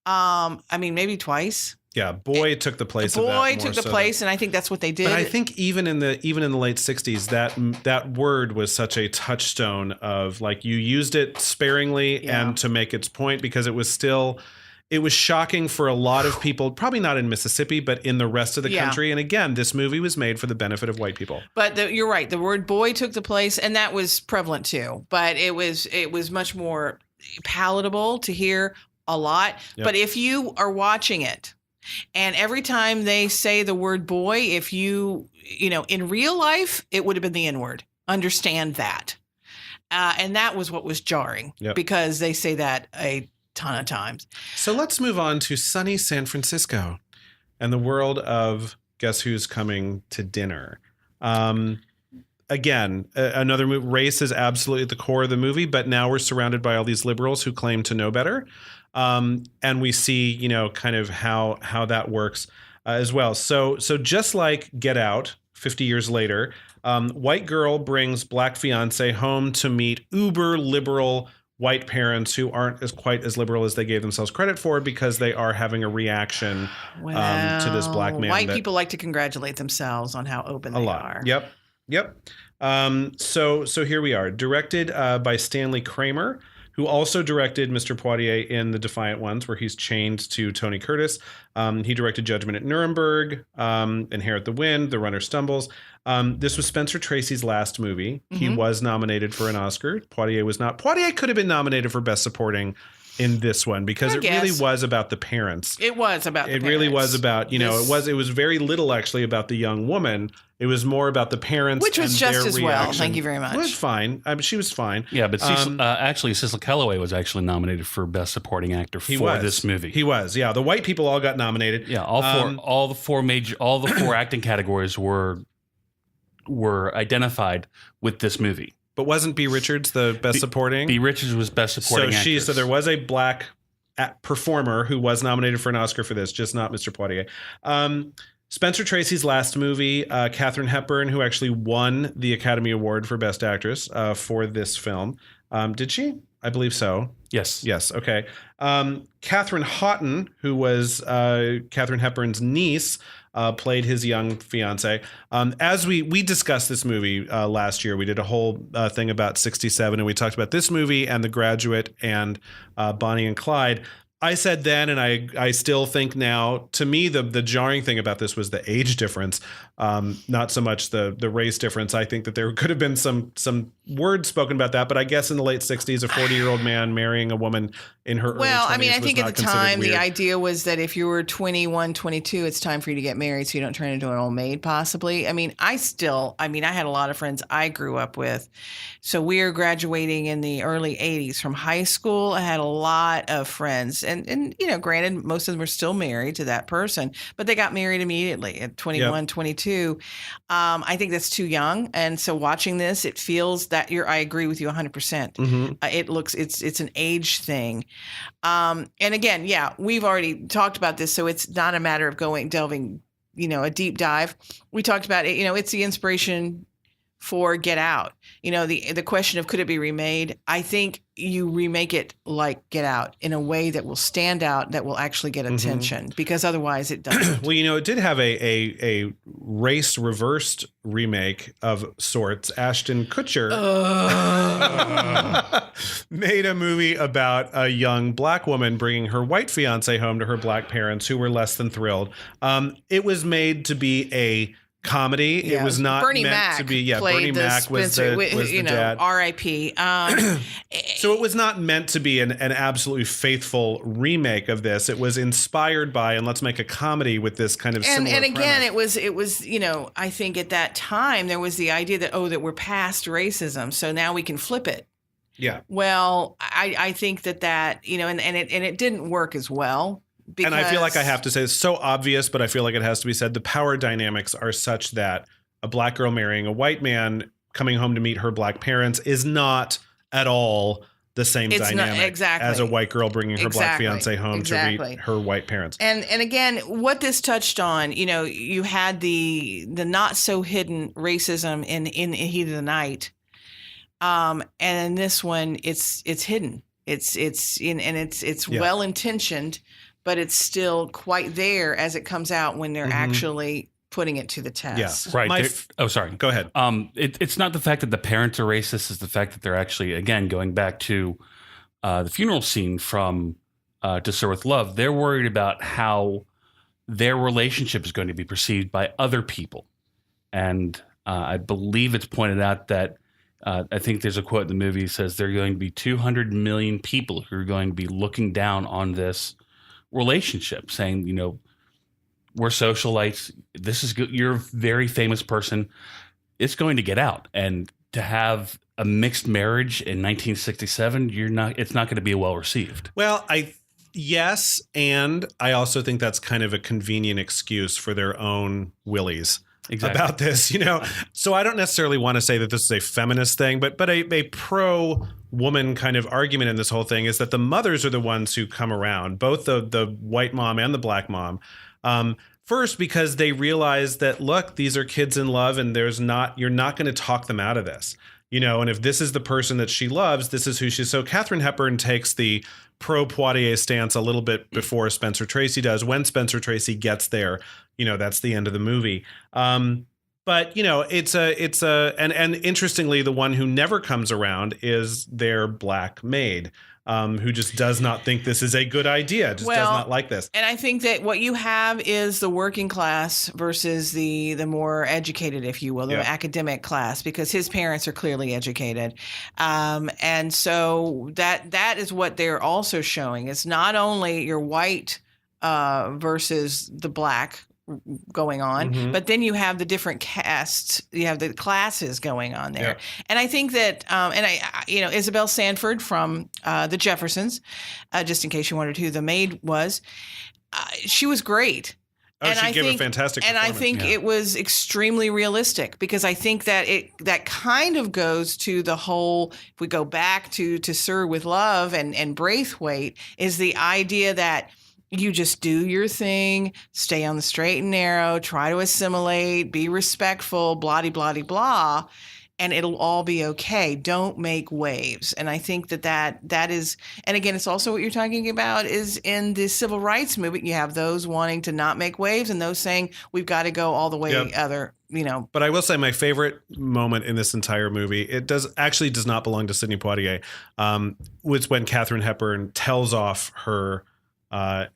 I mean, maybe twice. Yeah, boy took the place of that. Boy took the place, and I think that's what they did. But I think even in the late 60s, that word was such a touchstone of, like, you used it sparingly and to make its point, because it was shocking for a lot of people, probably not in Mississippi, but in the rest of the country. And again, this movie was made for the benefit of white people. But you're right. The word boy took the place, and that was prevalent too. But it was much more palatable to hear a lot. Yep. But if you are watching it, and every time they say the word boy, if you know, in real life, it would have been the N-word. Understand that. And that was what was jarring, because they say that a ton of times. So let's move on to sunny San Francisco and the world of Guess Who's Coming to Dinner. Again, another movie. Race is absolutely at the core of the movie, but now we're surrounded by all these liberals who claim to know better. And we see, you know, kind of how that works as well. So just like Get Out, 50 years later, white girl brings black fiance home to meet uber liberal white parents who aren't quite as liberal as they gave themselves credit for, because they are having a reaction to this black man. White people like to congratulate themselves on how open they are. Yep. Yep. So here we are. Directed by Stanley Kramer, who also directed Mr. Poitier in The Defiant Ones, where he's chained to Tony Curtis. He directed Judgment at Nuremberg, Inherit the Wind, The Runner Stumbles. This was Spencer Tracy's last movie. He was nominated for an Oscar. Poitier was not. Poitier could have been nominated for Best Supporting in this one because it really was about the parents. It was about the It parents. really was about, it was very little actually about the young woman. It was more about the parents, which was and just their as reaction. well. Thank you very much. It was fine. I mean, she was fine. Yeah, but actually, Cecil Kellaway was actually nominated for Best Supporting Actor for this movie. He was. Yeah, the white people all got nominated. Yeah, all the four acting categories were identified with this movie. But wasn't B. Richards the Best Supporting? B. Richards was Best Supporting Actress. So there was a black performer who was nominated for an Oscar for this, just not Mr. Poitier. Spencer Tracy's last movie, Katharine Hepburn, who actually won the Academy Award for Best Actress for this film. Did she? I believe so. Yes. Yes. Okay. Catherine Houghton, who was Katharine Hepburn's niece, played his young fiance. As we discussed this movie last year, we did a whole thing about 67, and we talked about this movie and The Graduate and Bonnie and Clyde. I said then, and I still think now, to me, the jarring thing about this was the age difference, not so much the race difference. I think that there could have been some words spoken about that, but I guess in the late 60s, a 40-year-old man marrying a woman in her early 20s I mean, I think at the time, weird. the idea was that if you were 21, 22, it's time for you to get married so you don't turn into an old maid, possibly. I mean, I had a lot of friends I grew up with. So we were graduating in the early 80s from high school. I had a lot of friends. And granted, most of them are still married to that person, but they got married immediately at 21, 22. I think that's too young. And so watching this, it feels that I agree with you 100%. It's an age thing. And again, we've already talked about this, so it's not a matter of delving, a deep dive. We talked about it, it's the inspiration for Get Out. The question of could it be remade? I think you remake it like Get Out in a way that will stand out, that will actually get attention, because otherwise it doesn't. Well, it did have a race reversed remake of sorts. Ashton Kutcher made a movie about a young black woman bringing her white fiance home to her black parents, who were less than thrilled. It was made to be a comedy. Yeah. It was not Bernie meant Mac to be. Yeah, Bernie Mac was the dad. R.I.P. So it was not meant to be an absolutely faithful remake of this. It was inspired by, and let's make a comedy with this kind of similar and again, premise. it was I think at that time there was the idea that we're past racism, so now we can flip it. Yeah. Well, I think that and it didn't work as well. Because, and I feel like I have to say it's so obvious, but I feel like it has to be said. The power dynamics are such that a black girl marrying a white man coming home to meet her black parents is not at all the same dynamic as a white girl bringing her black fiance home to meet her white parents. And again, what this touched on, you had the not so hidden racism in Heat of the Night, and in this one, it's hidden. It's well intentioned. But it's still quite there as it comes out when they're actually putting it to the test. Yeah, right. Sorry. Go ahead. It's not the fact that the parents are racist; it's the fact that they're actually, again, going back to the funeral scene from To Sir With Love. They're worried about how their relationship is going to be perceived by other people, and I believe it's pointed out that I think there's a quote in the movie that says there are going to be 200 million people who are going to be looking down on this relationship, saying, we're socialites. This is good. You're a very famous person. It's going to get out. And to have a mixed marriage in 1967, it's not going to be well received. Well, yes. And I also think that's kind of a convenient excuse for their own willies. Exactly. About this, So I don't necessarily want to say that this is a feminist thing, but a pro-woman kind of argument in this whole thing is that the mothers are the ones who come around, both the white mom and the black mom. First, because they realize that, look, these are kids in love, and you're not going to talk them out of this. And if this is the person that she loves, this is who she is. So Katharine Hepburn takes the pro-Poitier stance a little bit before Spencer Tracy does. When Spencer Tracy gets there, that's the end of the movie. But and interestingly, the one who never comes around is their black maid, who just does not think this is a good idea, does not like this. And I think that what you have is the working class versus the more educated, if you will, the academic class, because his parents are clearly educated. And so that is what they're also showing. It's not only your white versus the black going on, but then you have the different castes, you have the classes going on there. And I think that Isabel Sanford from the Jeffersons, just in case you wondered who the maid was, she was great. And she gave a fantastic performance. And I think it was extremely realistic, because I think that that kind of goes to the whole, if we go back to Sir with Love and Braithwaite, is the idea that you just do your thing, stay on the straight and narrow, try to assimilate, be respectful, blah, blah, blah, blah, and it'll all be okay. Don't make waves. And I think that is, and again, it's also what you're talking about is in the civil rights movement, you have those wanting to not make waves and those saying we've got to go all the way other. But I will say my favorite moment in this entire movie, it does not belong to Sidney Poitier, was when Katharine Hepburn tells off her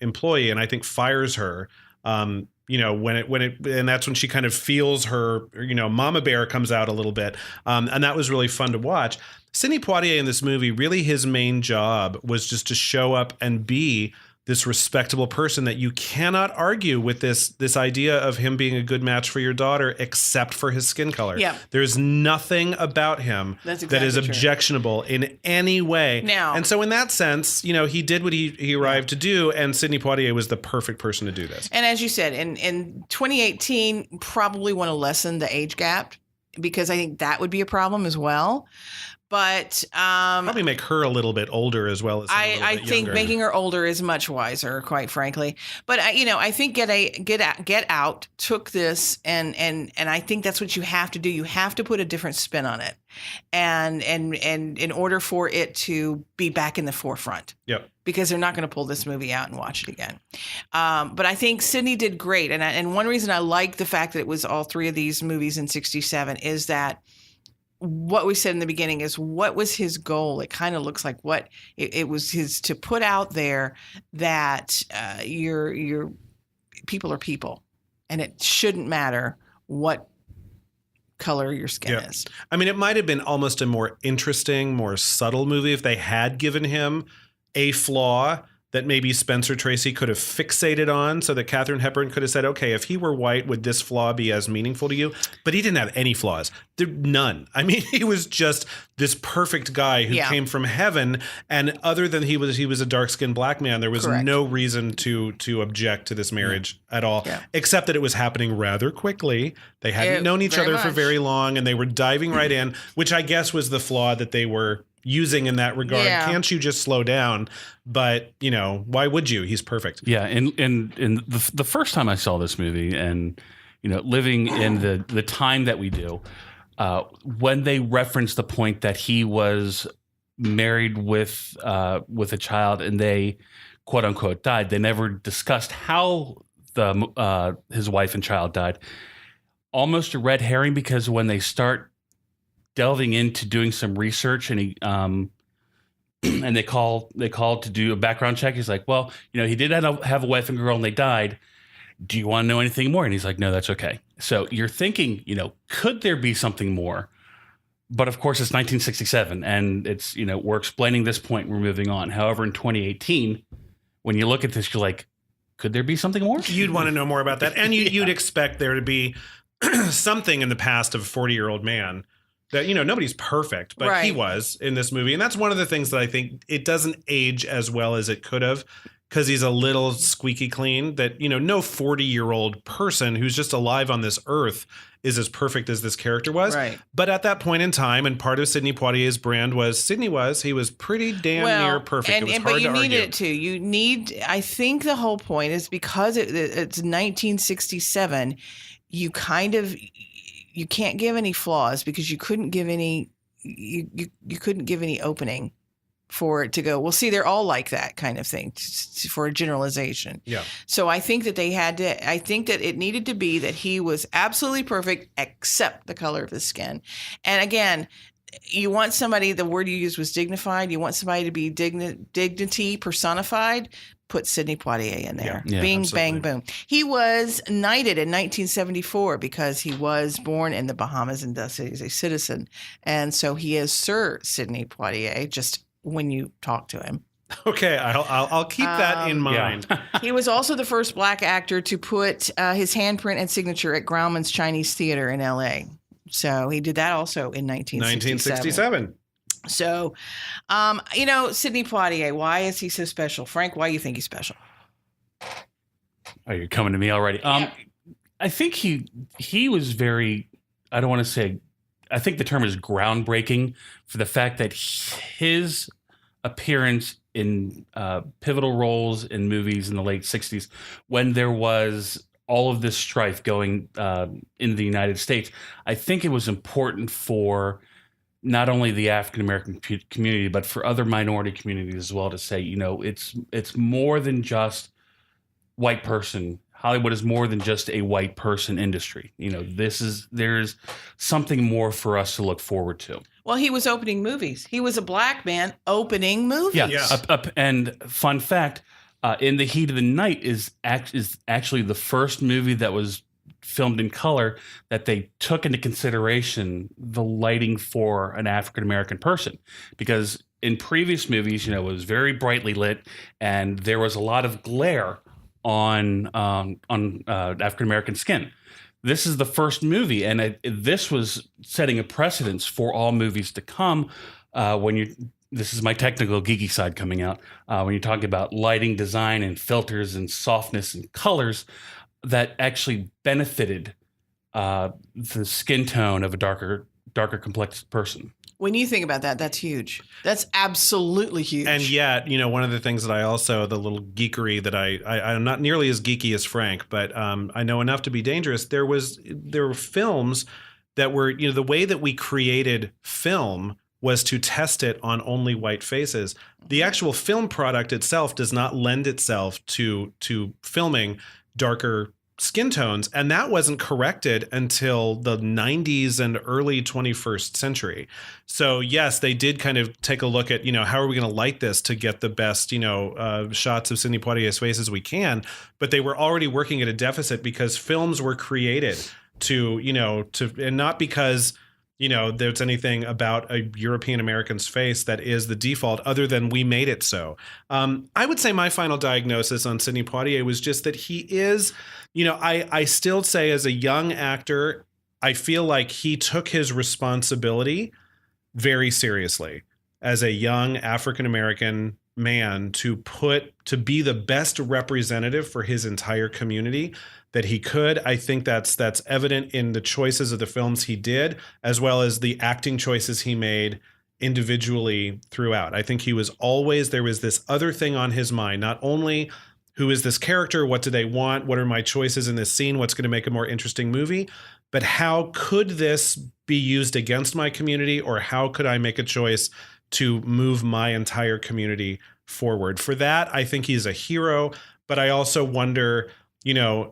employee and I think fires her. And that's when she kind of feels her, mama bear comes out a little bit. And that was really fun to watch. Sidney Poitier in this movie, really his main job was just to show up and be this respectable person that you cannot argue with this idea of him being a good match for your daughter, except for his skin color. Yeah. There's nothing about him that is objectionable in any way. Now, and so in that sense, he did what he arrived to do, and Sidney Poitier was the perfect person to do this. And as you said, in 2018, probably want to lessen the age gap, because I think that would be a problem as well. But probably make her a little bit older as well as I think younger. Making her older is much wiser, quite frankly. But I think Get Out took this and I think that's what you have to do. You have to put a different spin on it, and in order for it to be back in the forefront. Yep. Because they're not going to pull this movie out and watch it again. But I think Sidney did great, and one reason I like the fact that it was all three of these movies in '67 is that. What we said in the beginning is what was his goal? It kind of looks like what it was his to put out there that your people are people, and it shouldn't matter what color your skin is. I mean, it might have been almost a more interesting, more subtle movie if they had given him a flaw that maybe Spencer Tracy could have fixated on, so that Katharine Hepburn could have said, okay, if he were white, would this flaw be as meaningful to you? But he didn't have any flaws. None. I mean, he was just this perfect guy who came from heaven. And other than he was a dark-skinned black man, there was no reason to object to this marriage at all, except that it was happening rather quickly. They hadn't known each other for very long, and they were diving right in, which I guess was the flaw that they were using in that regard. Can't you just slow down? But why would you? He's perfect. Yeah, and the first time I saw this movie, and living in the time that we do, when they referenced the point that he was married with a child and they quote unquote died, they never discussed how his wife and child died. Almost a red herring, because when they start delving into doing some research, and he and they call to do a background check. He's like, well, he did have a wife and girl and they died. Do you want to know anything more? And he's like, no, that's okay. So you're thinking, could there be something more? But of course it's 1967 and it's, we're explaining this point and we're moving on. However, in 2018, when you look at this, you're like, could there be something more? You'd want to know more about that. And you'd expect there to be something in the past of a 40-year-old man that, nobody's perfect, but he was in this movie. And that's one of the things that I think it doesn't age as well as it could have, because he's a little squeaky clean, that, no 40-year-old person who's just alive on this earth is as perfect as this character was. Right. But at that point in time, and part of Sidney Poitier's brand was he was pretty damn near perfect. It was hard but you to needed argue. it too. I think the whole point is because it's 1967, you can't give any flaws because you couldn't give any you couldn't give any opening for it to go, well, see, they're all like that kind of thing, for a generalization. Yeah. So I think that I think that it needed to be that he was absolutely perfect except the color of his skin. And again, you want somebody, the word you used was dignified. You want somebody to be dignity personified. Put Sidney Poitier in there. Yeah, Bing, absolutely. bang, boom. He was knighted in 1974 because he was born in the Bahamas and thus he's a citizen. And so he is Sir Sidney Poitier, just when you talk to him. Okay, I'll keep that in mind. He was also the first Black actor to put his handprint and signature at Grauman's Chinese Theater in L.A. So he did that also in 1967. So, Sidney Poitier, why is he so special? Frank, why do you think he's special? Oh, you're coming to me already. Yeah. I think he was very, I don't want to say, I think the term is groundbreaking for the fact that his appearance in pivotal roles in movies in the late 60s, when there was all of this strife going in the United States, I think it was important for not only the African American community, but for other minority communities as well to say, it's more than just white person. Hollywood is more than just a white person industry. There's something more for us to look forward to. Well, he was opening movies. He was a Black man opening movies. Yeah. And fun fact, In the Heat of the Night is actually the first movie that was filmed in color that they took into consideration the lighting for an African-American person, because in previous movies, it was very brightly lit and there was a lot of glare on African-American skin. This is the first movie, and this was setting a precedence for all movies to come. This is my technical geeky side coming out. When you're talking about lighting, design, and filters, and softness and colors, that actually benefited the skin tone of a darker complex person. When you think about that, that's huge. That's absolutely huge. And yet, one of the things that I also, the little geekery that I'm not nearly as geeky as Frank, but I know enough to be dangerous. There were films that were, the way that we created film was to test it on only white faces. The actual film product itself does not lend itself to filming darker skin tones, and that wasn't corrected until the 90s and early 21st century. So yes, they did kind of take a look at, how are we going to light this to get the best, shots of Sidney Poitier's face as we can, but they were already working at a deficit because films were created to and not because there's anything about a European American's face that is the default other than we made it so. I would say my final diagnosis on Sidney Poitier was just that he is, I still say as a young actor, I feel like he took his responsibility very seriously as a young African-American man to be the best representative for his entire community that he could. I think that's evident in the choices of the films he did, as well as the acting choices he made individually throughout. I think there was this other thing on his mind, not only who is this character, what do they want, what are my choices in this scene, what's going to make a more interesting movie, but how could this be used against my community, or how could I make a choice to move my entire community forward? For that, I think he's a hero, but I also wonder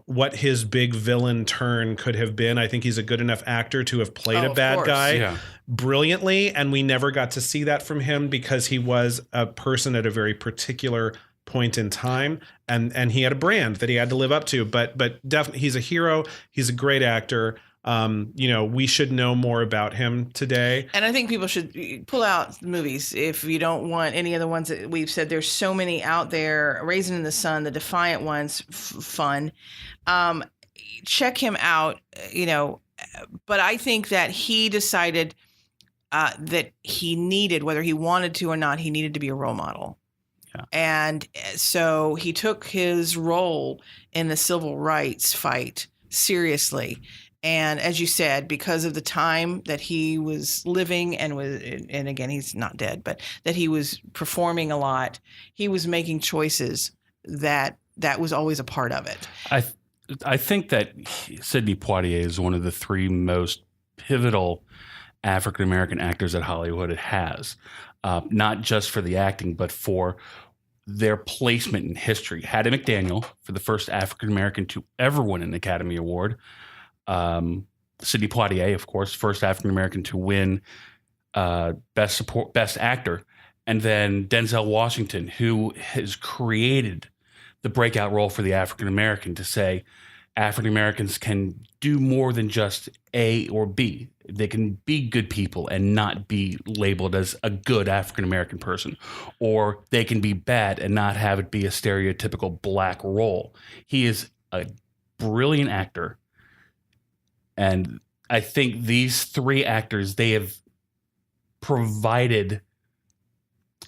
what his big villain turn could have been. I think he's a good enough actor to have played a bad guy brilliantly, and we never got to see that from him because he was a person at a very particular point in time, and he had a brand that he had to live up to. But definitely, he's a hero. He's a great actor. We should know more about him today. And I think people should pull out movies if you don't want any of the ones that we've said. There's so many out there. Raisin in the Sun, the Defiant ones, fun. Check him out, But I think that he decided that he needed, whether he wanted to or not, he needed to be a role model. Yeah. And so he took his role in the civil rights fight seriously. And as you said, because of the time that he was living and again, he's not dead, but that he was performing a lot, he was making choices that was always a part of it. I think that Sidney Poitier is one of the three most pivotal African-American actors that Hollywood has. not just for the acting, but for their placement in history. Hattie McDaniel, for the first African American to ever win an Academy Award. Sidney Poitier, of course, first African American to win Best Actor. And then Denzel Washington, who has created the breakout role for the African American to say African Americans can do more than just A or B. They can be good people and not be labeled as a good African American person, or they can be bad and not have it be a stereotypical black role. He is a brilliant actor. And I think these three actors, they have provided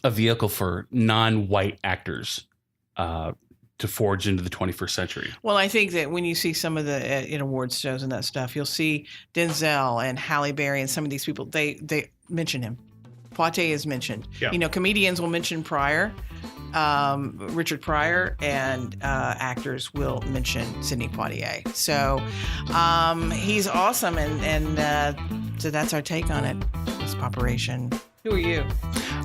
a vehicle for non-white actors to forge into the 21st century. Well, I think that when you see some of the in awards shows and that stuff, you'll see Denzel and Halle Berry and some of these people, they mention him. Poitier is mentioned. Yeah. You know, comedians will mention Pryor, Richard Pryor, and actors will mention Sidney Poitier. So he's awesome, and so that's our take on it. It's POPeration. Who are you?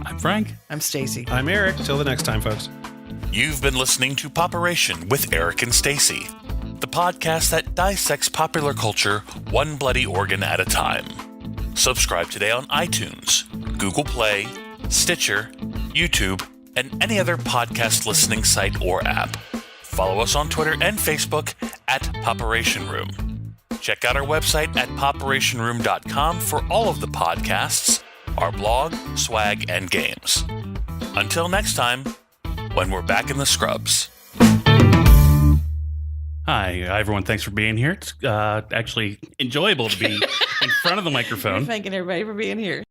I'm Frank. I'm Stacey. I'm Eric. Till the next time, folks. You've been listening to POPeration with Eric and Stacey, the podcast that dissects popular culture one bloody organ at a time. Subscribe today on iTunes, Google Play, Stitcher, YouTube, and any other podcast listening site or app. Follow us on Twitter and Facebook at POPeration Room. Check out our website at POPerationRoom.com for all of the podcasts, our blog, swag, and games. Until next time, when we're back in the scrubs. Hi, everyone. Thanks for being here. It's actually enjoyable to be in front of the microphone. Thanking everybody for being here.